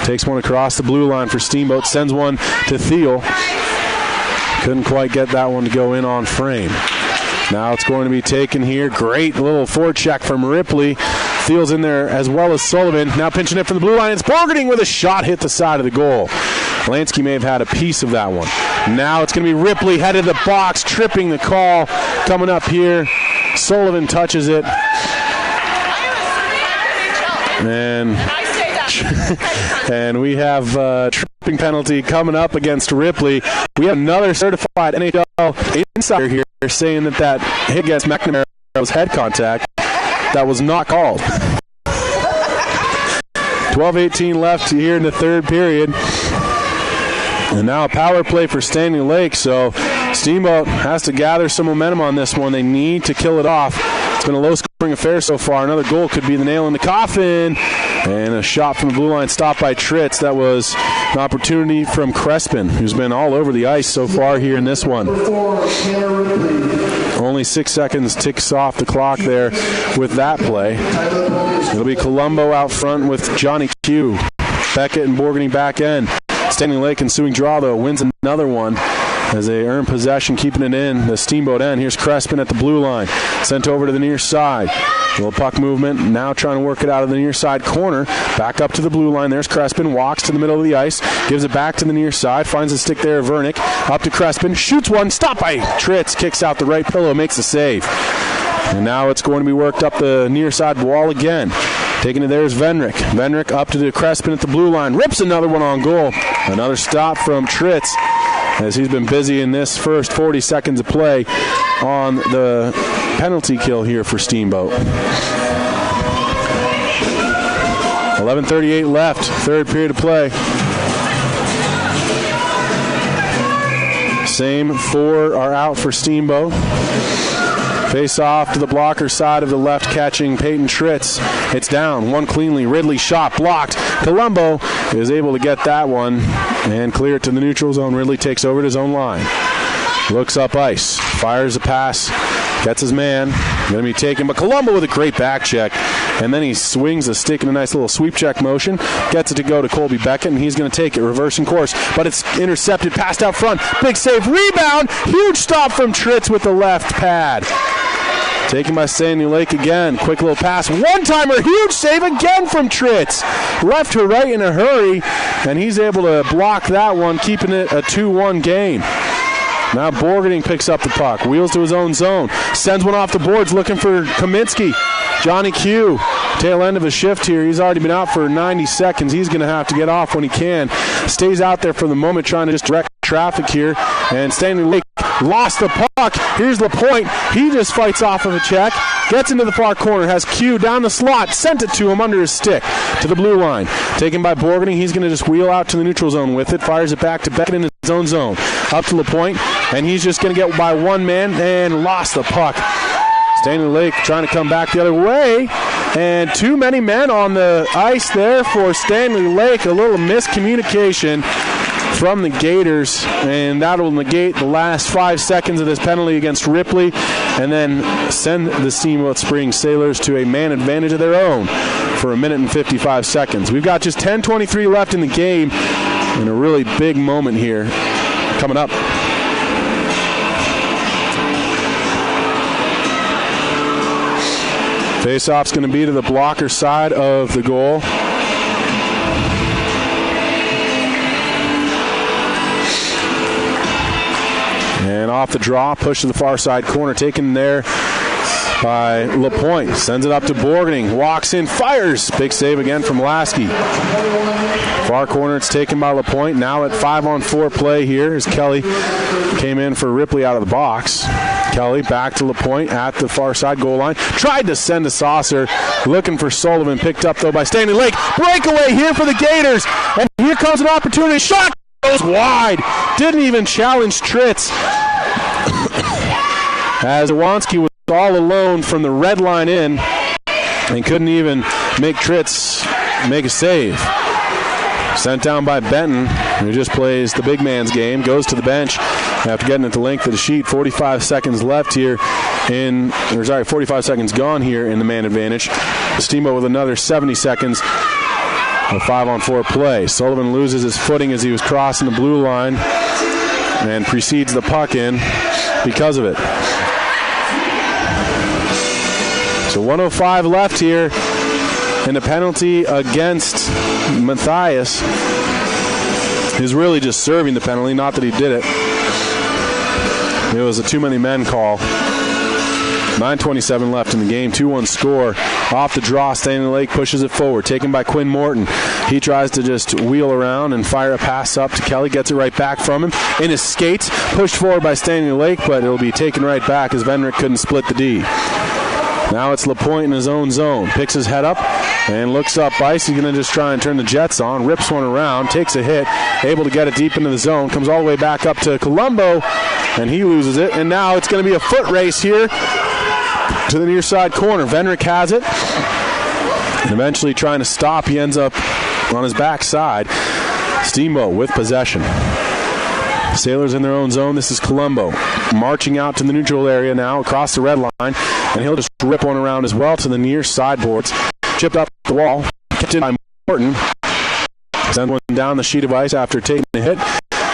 [SPEAKER 5] Takes one across the blue line for Steamboat. Sends one to Thiel. Couldn't quite get that one to go in on frame. Now it's going to be taken here. Great little forecheck from Ripley. Thiel's in there as well as Sullivan. Now pinching it from the blue line. It's Borgany with a shot hit the side of the goal. Lansky may have had a piece of that one. Now it's going to be Ripley headed to the box, tripping the call. Coming up here. Sullivan touches it. And we have a tripping penalty coming up against Ripley. We have another certified NHL insider here saying that hit against McNamara was head contact. That was not called. 12:18 left here in the third period. And now a power play for Stanley Lake. So Steamboat has to gather some momentum on this one. They need to kill it off. It's been a low-scoring affair so far. Another goal could be the nail in the coffin. And a shot from the blue line stopped by Tritz. That was an opportunity from Crespin, who's been all over the ice so far here in this one. Only 6 seconds ticks off the clock there with that play. It'll be Colombo out front with Johnny Q. Beckett and Borgany back end. Standing Lake ensuing draw, though, wins another one. as they earn possession, keeping it in the Steamboat end. Here's Crespin at the blue line, sent over to the near side. Little puck movement, now trying to work it out of the near side corner. Back up to the blue line. There's Crespin, walks to the middle of the ice, gives it back to the near side, finds a stick there, Vernick. Up to Crespin, shoots one, stopped by Tritz, kicks out the right pillow, makes a save. And now it's going to be worked up the near side wall again. Taking it there is Venrick. Venrick up to the Crespin at the blue line, rips another one on goal. Another stop from Tritz, as he's been busy in this first 40 seconds of play on the penalty kill here for Steamboat. 11:38 left, third period of play. Same four are out for Steamboat. Face off to the blocker side of the left, catching Peyton Tritz. It's down, one cleanly. Ridley shot, blocked. Colombo is able to get that one and clear it to the neutral zone. Ridley takes over to his own line. Looks up ice, fires a pass, gets his man. Going to be taken, but Colombo with a great back check. And then he swings a stick in a nice little sweep check motion, gets it to go to Colby Beckett, and he's going to take it, reversing course. But it's intercepted, passed out front. Big save, rebound, huge stop from Tritz with the left pad. Taken by Standley Lake again. Quick little pass. One-timer. Huge save again from Tritz. Left to right in a hurry, and he's able to block that one, keeping it a 2-1 game. Now Borgening picks up the puck. Wheels to his own zone. Sends one off the boards looking for Kaminsky. Johnny Q, tail end of his shift here. He's already been out for 90 seconds. He's going to have to get off when he can. Stays out there for the moment trying to just direct traffic here. And Standley Lake lost the puck. Here's LaPointe. He just fights off of a check. Gets into the far corner. Has Q down the slot. Sent it to him under his stick to the blue line. Taken by Borgening. He's going to just wheel out to the neutral zone with it. Fires it back to Beckett in his own zone. Up to LaPointe. And he's just going to get by one man and lost the puck. Standley Lake trying to come back the other way, and too many men on the ice there for Standley Lake. A little miscommunication from the Gators, and that will negate the last 5 seconds of this penalty against Ripley, and then send the Steamboat Springs Sailors to a man advantage of their own for 1 minute and 55 seconds. We've got just 10:23 left in the game, and a really big moment here coming up. Face-off's going to be to the blocker side of the goal. And off the draw, push to the far side corner, taken there by LaPointe. Sends it up to Borgening, walks in, fires. Big save again from Lasky. Far corner, it's taken by LaPointe. Now at 5-on-4 play here as Kelly came in for Ripley out of the box. Kelly back to LaPointe at the far side goal line. Tried to send a saucer. Looking for Sullivan. Picked up, though, by Standley Lake. Breakaway here for the Gators. And here comes an opportunity. Shot goes wide. Didn't even challenge Tritz. As Iwanski was all alone from the red line in and couldn't even make Tritz make a save. Sent down by Benton, who just plays the big man's game, goes to the bench after getting at the length of the sheet. 45 seconds left here 45 seconds gone here in the man advantage. The Steamboat with another 70 seconds of 5-on-4 play. Sullivan loses his footing as he was crossing the blue line and precedes the puck in because of it. So 1:05 left here. And a penalty against Matthias is really just serving the penalty, not that he did it. It was a too many men call. 9:27 left in the game, 2-1 score. Off the draw, Standley Lake pushes it forward, taken by Quinn Morton. He tries to just wheel around and fire a pass up to Kelly, gets it right back from him. In his skates, pushed forward by Standley Lake, but it'll be taken right back as Venrick couldn't split the D. Now it's LaPointe in his own zone. Picks his head up and looks up ice. He's going to just try and turn the Jets on. Rips one around, takes a hit, able to get it deep into the zone. Comes all the way back up to Colombo, and he loses it. And now it's going to be a foot race here to the near side corner. Venrick has it. And eventually trying to stop, he ends up on his backside. Steamboat with possession. Sailors in their own zone. This is Colombo marching out to the neutral area now across the red line, and he'll just rip one around as well to the near sideboards. Chipped up the wall, kept in by Morton. Send one down the sheet of ice after taking a hit,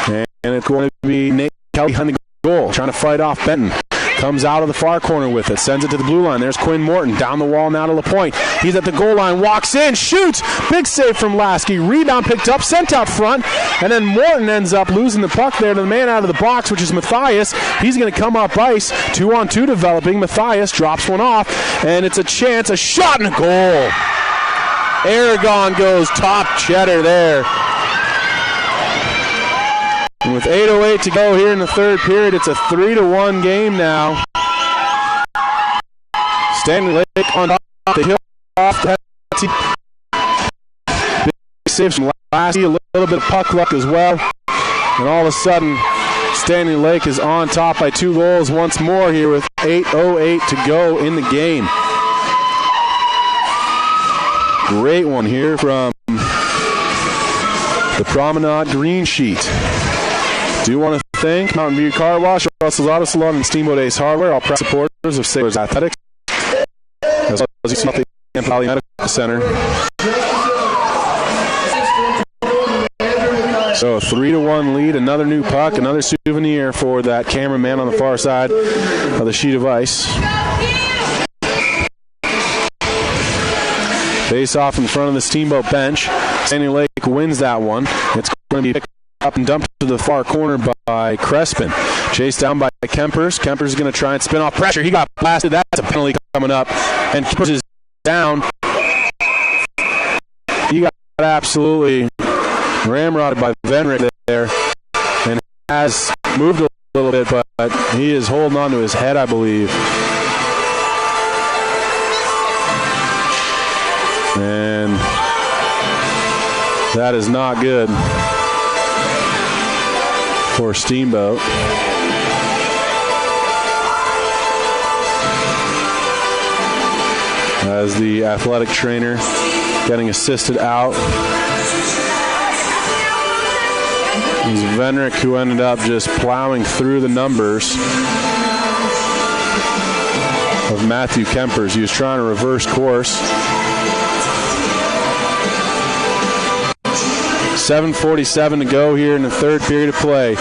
[SPEAKER 5] and it's going to be Nate Kelly behind the goal, trying to fight off Benton. Comes out of the far corner with it, sends it to the blue line. There's Quinn Morton down the wall now to LaPointe. He's at the goal line, walks in, shoots. Big save from Lasky. Rebound picked up, sent out front, and then Morton ends up losing the puck there to the man out of the box, which is Matthias. He's going to come up ice. 2-on-2 developing. Matthias drops one off, and it's a chance, a shot and a goal. Aragon goes top cheddar there. And with 8:08 to go here in the third period, it's a 3-1 game now. Standley Lake on top of the hill off the big saves from Lasky, a little bit of puck luck as well. And all of a sudden, Standley Lake is on top by 2 goals once more here with 8:08 to go in the game. Great one here from the Promenade Green Sheet. Do want to thank Mountain View Car Wash, Russell's Auto Salon, and Steamboat Ace Hardware, all proud supporters of Sailors Athletics, as well as the Camp Valley Medical Center. So a 3-1 lead, another new puck, another souvenir for that cameraman on the far side of the sheet of ice. Face off in front of the Steamboat bench. Standley Lake wins that one. It's going to be picked up and dumped to the far corner by Crespin. Chased down by Kempers. Kempers is going to try and spin off pressure. He got blasted. That's a penalty coming up. And Kempers is down. He got absolutely ramrodded by Venrick there and has moved a little bit, but he is holding on to his head, I believe. And that is not good for Steamboat. As the athletic trainer getting assisted out. It was Venrick who ended up just plowing through the numbers of Matthew Kempers. He was trying to reverse course. 7:47 to go here in the third period of play.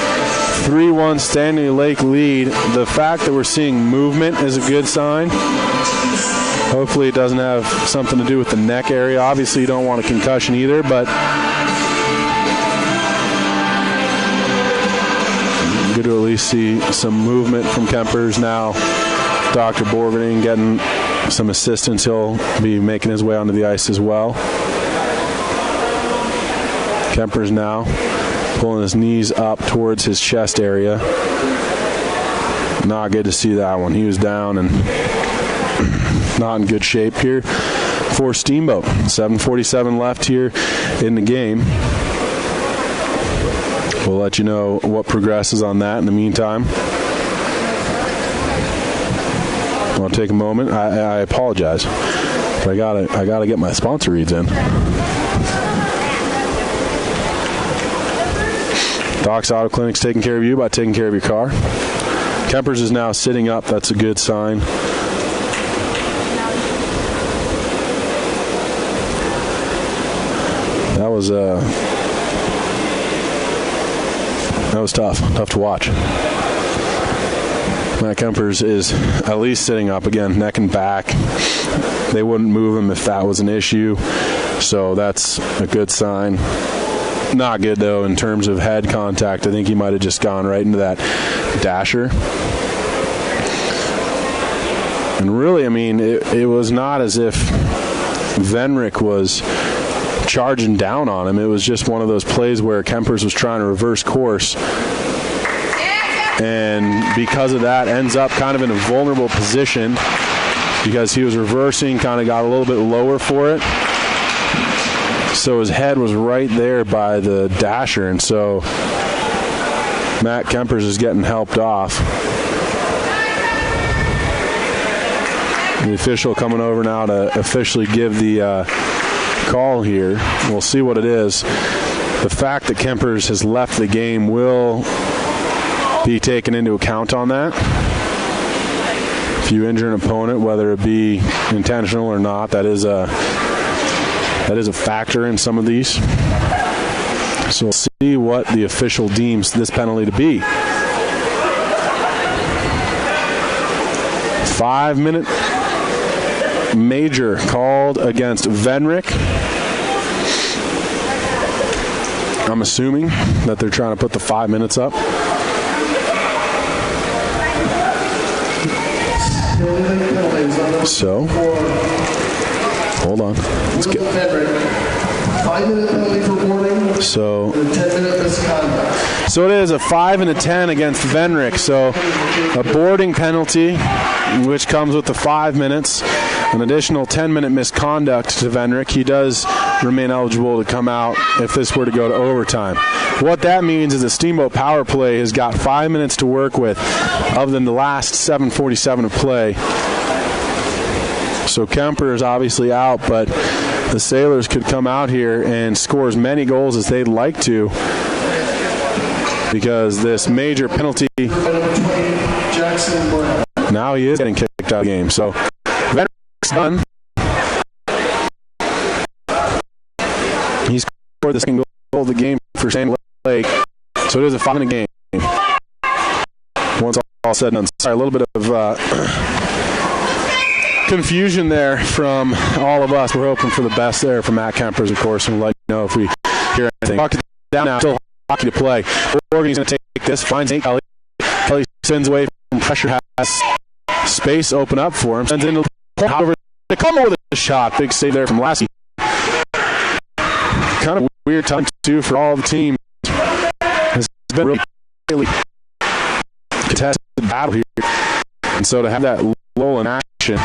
[SPEAKER 5] 3-1 Standley Lake lead. The fact that we're seeing movement is a good sign. Hopefully it doesn't have something to do with the neck area. Obviously you don't want a concussion either, but good to at least see some movement from Kempers now. Dr. Borgerding getting some assistance. He'll be making his way onto the ice as well. Kempers now pulling his knees up towards his chest area. Not good to see that one. He was down and not in good shape here for Steamboat. 7:47 left here in the game. We'll let you know what progresses on that in the meantime. I'll take a moment. I apologize, but I gotta get my sponsor reads in. Doc's Auto Clinic's taking care of you by taking care of your car. Kempers is now sitting up. That's a good sign. That was tough to watch. Matt Kempers is at least sitting up again, neck and back. They wouldn't move him if that was an issue, so that's a good sign. Not good, though, in terms of head contact. I think he might have just gone right into that dasher. And really, I mean, it was not as if Venrick was charging down on him. It was just one of those plays where Kempers was trying to reverse course. And because of that, ends up kind of in a vulnerable position because he was reversing, kind of got a little bit lower for it. So his head was right there by the dasher, and so Matt Kempers is getting helped off. The official coming over now to officially give the call here. We'll see what it is. The fact that Kempers has left the game will be taken into account on that. If you injure an opponent, whether it be intentional or not, that is a factor in some of these. So we'll see what the official deems this penalty to be. 5-minute major called against Venrick. I'm assuming that they're trying to put the 5 minutes up. So, hold on. Let's get
[SPEAKER 4] 5-minute penalty for boarding.
[SPEAKER 5] So,
[SPEAKER 4] and a 10-minute misconduct.
[SPEAKER 5] So it is a 5 and a 10 against Venrick. So a boarding penalty, which comes with the 5 minutes, an additional 10-minute misconduct to Venrick. He does remain eligible to come out if this were to go to overtime. What that means is the Steamboat power play has got 5 minutes to work with, other than the last 7:47 of play. So Kemper is obviously out, but the Sailors could come out here and score as many goals as they'd like to, because this major penalty, now he is getting kicked out of the game. So Venrick's done. He scored the second goal of the game for Standley. So it is a 5-minute game. Once all said and done. Sorry, a little bit of confusion there from all of us. We're hoping for the best there for Matt Kempers, of course, and we'll let you know if we hear anything. Hockey down now, still hockey to play. Morgan's going to take this, finds Nate Kelly. Kelly sends away from pressure, has space open up for him, sends it into the point over to come over the shot. Big save there from Lasky. Kind of weird time, too, for all the teams. It's been a really contested battle here. And so to have that lull in action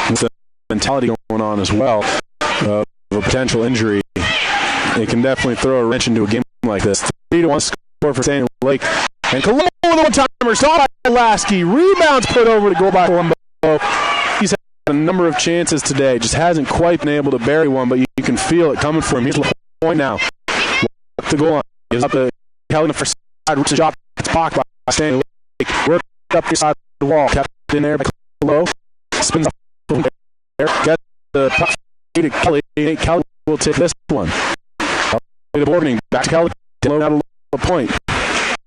[SPEAKER 5] with the mentality going on as well of a potential injury, it can definitely throw a wrench into a game like this. 3-1 score for Standley Lake. And Colombo with a one-timer. Saw by Lasky. Rebounds put over to goal by Colombo. He's had a number of chances today. Just hasn't quite been able to bury one, but you can feel it coming for him. Here's the point now. The goal line. Gives up to Kelly on the first side. Rips a shot. It's blocked by Standley Lake. Worked up the side of the wall. Kept in there by Low. Spins up from there. Gets the puck to Kelly. Kelly will take this one. The boarding. Back to Kelly. Low out a point.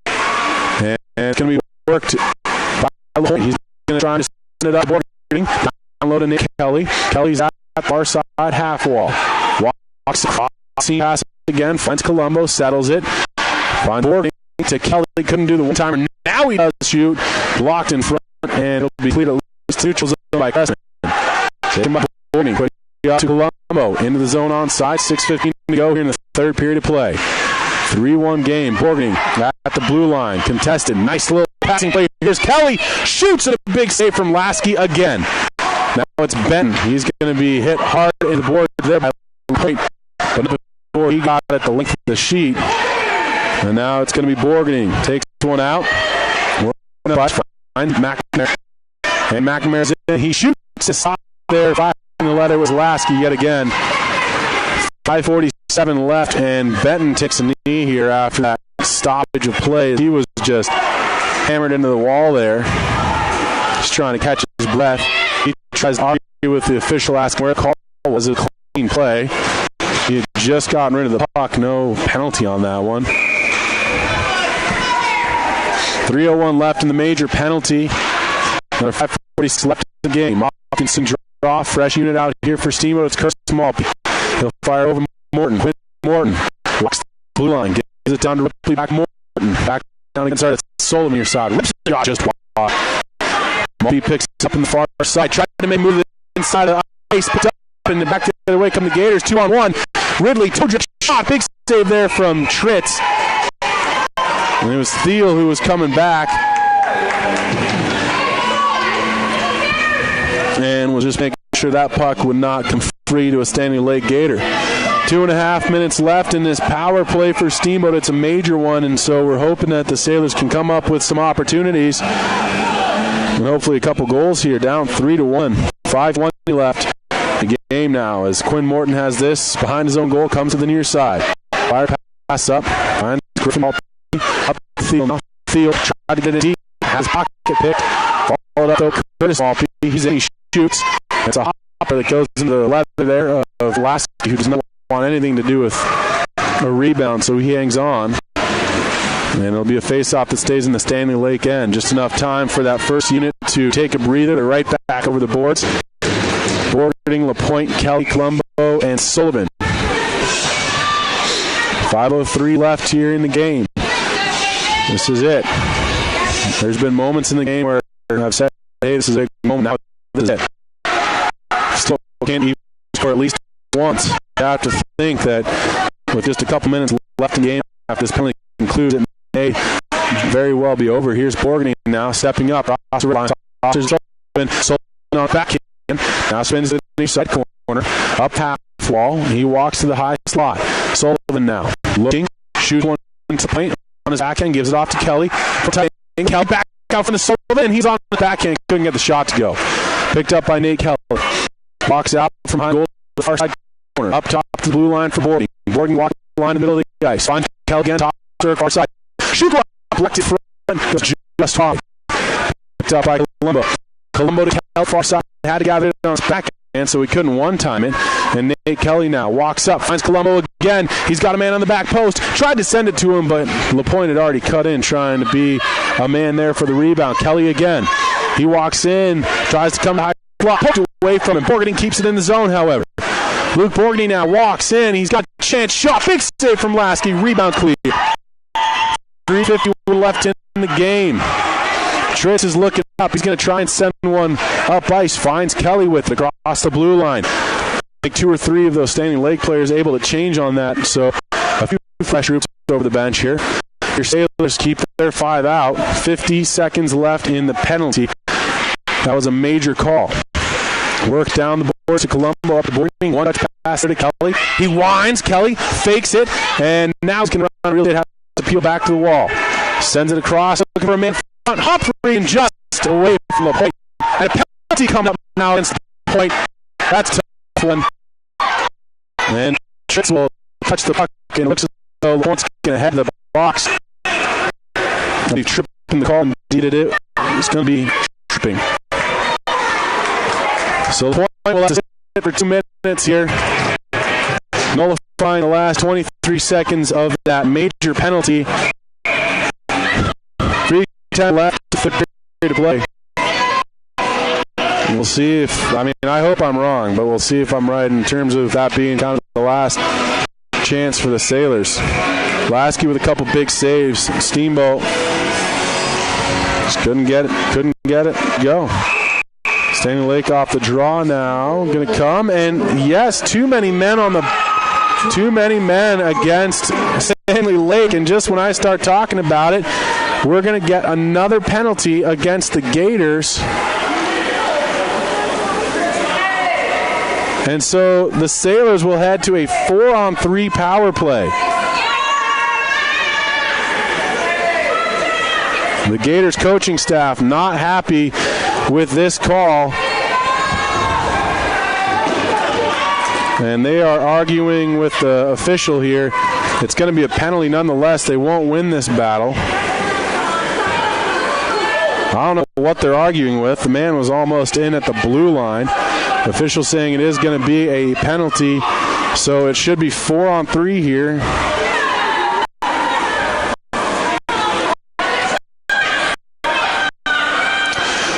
[SPEAKER 5] And it's going to be worked by Low. He's going to try to send it up. Boarding. Download to Nick Kelly. Kelly's at the far side half wall. Walks across. Pass again. Finds Colombo. Settles it. Finds boarding to Kelly. Couldn't do the one-timer. Now he does shoot. Blocked in front. And it'll be cleared at least neutral zone by Cressman. Taken by boarding. Put it up to Colombo. Into the zone on side. 6:15 to go here in the third period of play. 3-1 game. Boarding at the blue line. Contested. Nice little passing play. Here's Kelly. Shoots at a big save from Lasky again. Now it's Ben. He's going to be hit hard in the board there by Point. But before he got at the length of the sheet. And now it's going to be Borgening. Takes one out. Finds McNamara. And McNamara's in. He shoots a shot there. And the letter was Lasky yet again. 5:47 left, and Benton takes a knee here after that stoppage of play. He was just hammered into the wall there. Just trying to catch his breath. He tries to argue with the official, asking where the call was. A clean play. He had just gotten rid of the puck. No penalty on that one. 3:01 left in the major penalty. Another 5:46 left in the game. Hopkinson draw. Fresh unit out here for Steamboat. It's Curtis Malpe. He'll fire over Morton. Quinn Morton walks the blue line. Gives it down to Ripley. Back Morton. Back down against our Solomir side. Rips the shot just wide. Malpe picks up in the far side. Tried to make a move to the inside of the ice. Picked up and back the other way come the Gators. 2-on-1. Ridley. Toe-drip shot. Big save there from Tritz. And it was Thiel who was coming back. And was just making sure that puck would not come free to a Standley Lake Gator. 2.5 minutes left in this power play for Steamboat. It's a major one, and so we're hoping that the Sailors can come up with some opportunities. And hopefully a couple goals here, down 3-1. 5:20 left. The game now as Quinn Morton has this. Behind his own goal, comes to the near side. Fire pass up. Finds Griffin up Thiel. Thiel tried to get it deep. Has pocket picked. Followed up though. Curtis Malpe. He's in. He shoots. It's a hopper that goes into the leather there of Lasky, who does not want anything to do with a rebound, so he hangs on. And it'll be a face-off that stays in the Standley Lake end. Just enough time for that first unit to take a breather. They're right back over the boards. Boarding, LaPointe, Kelly, Colombo, and Sullivan. 5:03 left here in the game. This is it. There's been moments in the game where I've said, hey, this is a big moment. Now this is it. Still can't even score at least once. You have to think that with just a couple minutes left in the game, after this penalty concludes, it may very well be over. Here's Borgany now stepping up. Sullivan on back. Now spins to the side corner. Up half wall. He walks to the high slot. Sullivan now looking. Shoots one to the paint. On his backhand. Gives it off to Kelly. Kelly back out from the Sullivan. He's on the backhand. Couldn't get the shot to go. Picked up by Nate Kelly. Walks out from behind goal to the far side corner. Up top to the blue line for Borgany. Borgany walks the line in the middle of the ice. Finds Kelly again. Top to far side. Shoot one. Collected front. Goes just off. Picked up by Colombo. Colombo to Kelly far side. Had to get it on his backhand, so he couldn't one-time it. And Nate Kelly now walks up, finds Colombo again. He's got a man on the back post. Tried to send it to him, but LaPointe had already cut in, trying to be a man there for the rebound. Kelly again. He walks in, tries to come to high slot, poked away from him. Borgany keeps it in the zone, however. Luke Borgany now walks in. He's got a chance shot. Big save from Lasky. Rebound clear. 3:50 left in the game. Tritz is looking up. He's going to try and send one up ice. Finds Kelly with it across the blue line. I think 2 or 3 of those Standing Lake players able to change on that. So a few fresh groups over the bench here. Your Sailors keep their 5 out. 50 seconds left in the penalty. That was a major call. Work down the board to Colombo up the board. One touch pass to Kelly. He winds. Kelly fakes it. And now he's going to run. Really have to peel back to the wall. Sends it across. Looking for a man. Hop three and just away from the point. And a penalty coming up now against the point. That's a tough one. And Tritz will touch the puck and looks as though LaPointe's going to head to the box. He's tripping the call. Indeed it. It's going to be tripping. So LaPointe will have to sit for 2 minutes here. Nullifying the last 23 seconds of that major penalty. 3:10 left to play. We'll see if, I hope I'm wrong, but we'll see if I'm right in terms of that being kind of the last chance for the Sailors. Lasky with a couple big saves. Steamboat just couldn't get it. Go. Standing Lake off the draw now. Going to come, and yes, too many men against Standing Lake, and just when I start talking about it, we're going to get another penalty against the Gators. And so the Sailors will head to a 4-on-3 power play. The Gators coaching staff not happy with this call. And they are arguing with the official here. It's going to be a penalty nonetheless. They won't win this battle. I don't know what they're arguing with. The man was almost in at the blue line. The official saying it is going to be a penalty, so it should be 4-on-3 here.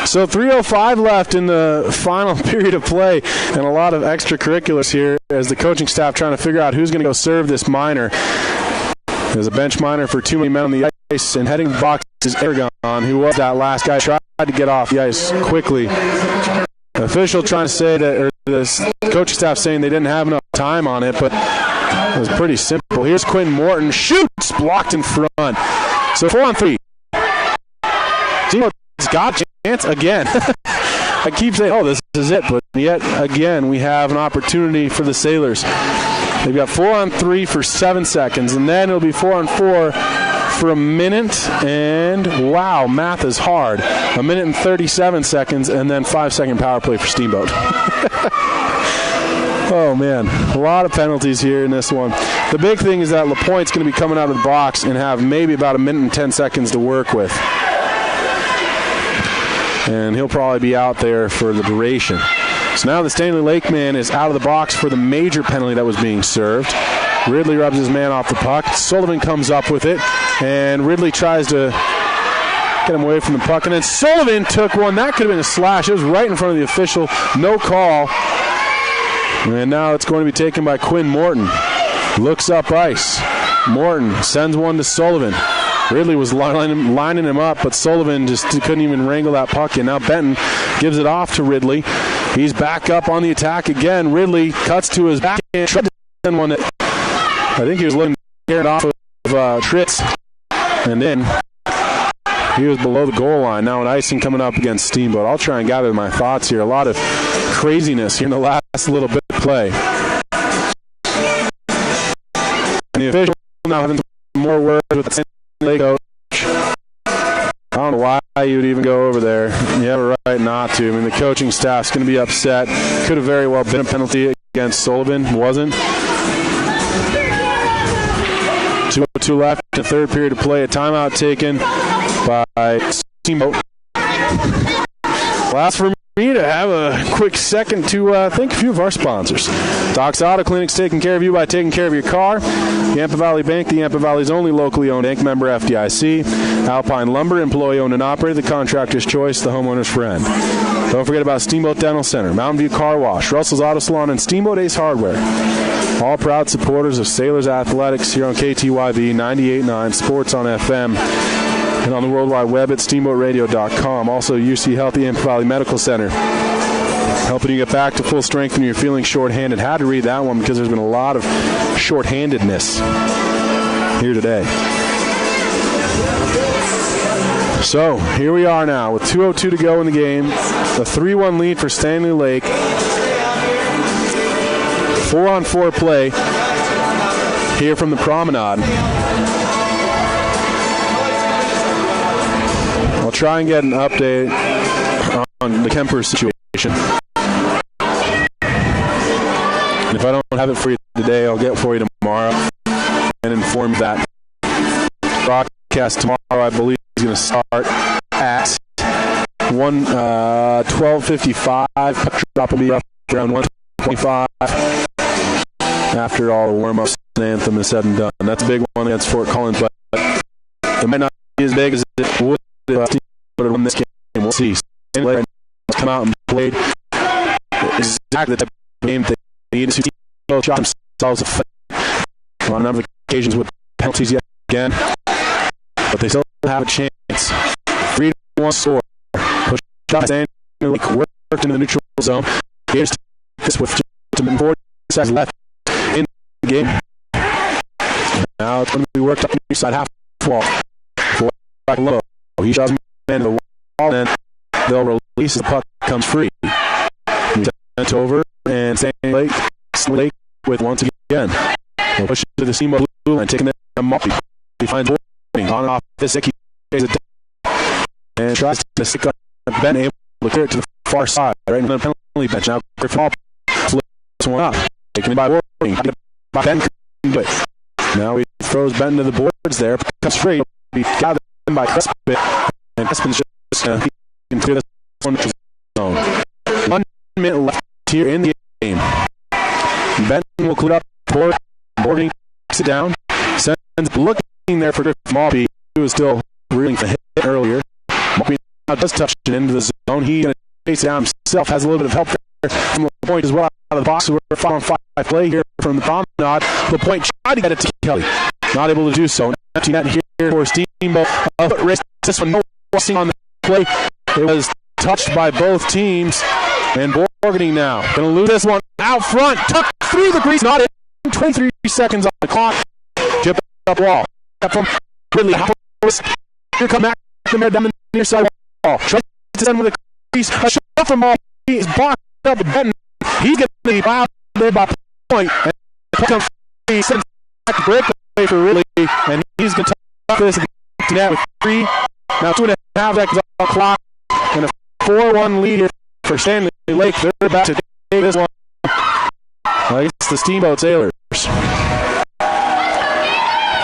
[SPEAKER 5] So 3:05 left in the final period of play, and a lot of extracurriculars here as the coaching staff trying to figure out who's going to go serve this minor. There's a bench minor for too many men on the ice, and heading the box is Aragon, who was that last guy. Tried to get off the ice quickly. The official trying to say that, or the coaching staff saying they didn't have enough time on it, but it was pretty simple. Here's Quinn Morton. Shoots! Blocked in front. So 4-on-3. Steamboat's got a chance again. I keep saying, oh, this is it, but yet again we have an opportunity for the Sailors. They've got 4-on-3 for 7 seconds, and then it'll be 4-on-4 for a minute, and wow, math is hard. A minute and 37 seconds, and then 5-second power play for Steamboat. Oh, man, a lot of penalties here in this one. The big thing is that LaPointe's going to be coming out of the box and have maybe about a minute and 10 seconds to work with. And he'll probably be out there for the duration. So now the Standley Lake man is out of the box for the major penalty that was being served. Ridley rubs his man off the puck. Sullivan comes up with it, and Ridley tries to get him away from the puck. And then Sullivan took one. That could have been a slash. It was right in front of the official. No call. And now it's going to be taken by Quinn Morton. Looks up ice. Morton sends one to Sullivan. Ridley was lining him up, but Sullivan just couldn't even wrangle that puck in. Now Benton gives it off to Ridley. He's back up on the attack again. Ridley cuts to his back and tried to send one that I think he was looking to tear it off of Tritz. And then he was below the goal line. Now an icing coming up against Steamboat. I'll try and gather my thoughts here. A lot of craziness here in the last little bit of play. And the official now having more words with the Standley coach. I don't know why you would even go over there. You have a right not to. I mean, the coaching staff's going to be upset. Could have very well been a penalty against Sullivan. Wasn't. 2:02 left in the third period of play. A timeout taken by Steamboat. Last for me to have a quick second to thank a few of our sponsors. Doc's Auto Clinic's taking care of you by taking care of your car. Yampa Valley Bank, the Yampa Valley's only locally owned bank, member FDIC. Alpine Lumber, employee owned and operated, the contractor's choice, the homeowner's friend. Don't forget about Steamboat Dental Center, Mountain View Car Wash, Russell's Auto Salon, and Steamboat Ace Hardware. All proud supporters of Sailors Athletics here on KTYV 98.9 Sports on FM. And on the World Wide Web at steamboatradio.com. Also, UC Healthy Yampa Valley Medical Center, helping you get back to full strength when you're feeling shorthanded. Had to read that one because there's been a lot of shorthandedness here today. So, here we are now with 2:02 to go in the game. A 3-1 lead for Standley Lake. 4-on-4 play here from the Promenade. I'll try and get an update on the Kemper situation. And if I don't have it for you today, I'll get it for you tomorrow and inform you that broadcast tomorrow, I believe, is going to start at 12:55. Puck drop will be up around 1:25 after all the warm-ups and anthem is said and done. That's a big one against Fort Collins, but it might not be as big as it would if win this game. We'll see. Standley come out and played exactly the type of game they needed to. Shot themselves a fight on a number of occasions with penalties yet again, but they still have a chance. 3-1 score. Push shot. Standley worked into the neutral zone. Gators this with just 40 seconds left in the game. Now it's going to be worked up on the near side half wall. Back low. He shoves him into the wall, and they'll release the puck comes free. He's sent over, and Standley Lake with once again. He'll push it to the Steamboat blue line, taking a multi. He finds Warning on and off this stick. He takes it down and tries to stick on Ben, able to clear it to the far side, right in the penalty bench. Now Griffin Hall splits one up, taken it by Warning. Ben couldn't do it. Now he throws Ben to the boards there, comes free. He gathered by Crespin, and Crespin's just going to clear this one to the zone. 1 minute left here in the game. Ben will clear up board. Boarding takes it down. Sends looking there for Griffin Maltby, who was still reeling for the hit earlier. Maltby now does touch it into the zone. He's going to chase it down himself. Has a little bit of help there from LaPointe as well out of the box. We're 5-on-5 play here from the Promenade. LaPointe tried to get it to Kelly. Not able to do so. Empty net here for Steamboat. This one, no crossing on the play. It was touched by both teams. And Borgany now going to lose this one out front. Tucked through the crease. Not in. 23 seconds on the clock. Chip up wall. From Ridley. Here come back from there down the near side wall. Tries to send with a crease. A shot from Ball. He is blocked up with Benton. He's going to be fouled there by Point. And the comes free. Sends back the breakaway for Ridley. And he's going to touch this to net with 3. Now 2.5 seconds on the clock. And a 4-1 lead here for Standley Lake. They're about to take this one against the Steamboat Sailors.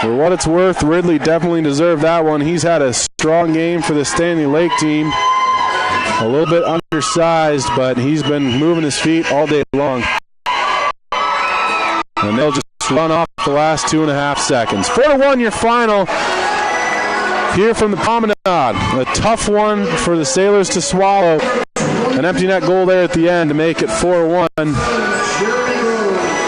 [SPEAKER 5] For what it's worth, Ridley definitely deserved that one. He's had a strong game for the Standley Lake team. A little bit undersized, but he's been moving his feet all day long. And they'll just just run off the last 2.5 seconds. 4-1 your final here from the Promenade. A tough one for the Sailors to swallow. An empty net goal there at the end to make it 4-1.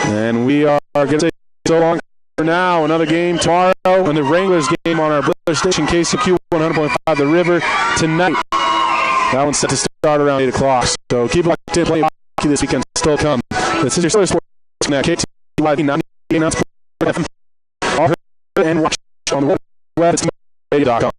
[SPEAKER 5] And we are going to say so long for now. Another game tomorrow, and the Wranglers game on our brother station, KCQ 100.5 The River tonight. That one's set to start around 8 o'clock. So keep locked in. Play hockey this weekend still come. This is your Sailor Sports Net, KTY 98 FM. All heard and watch on the web.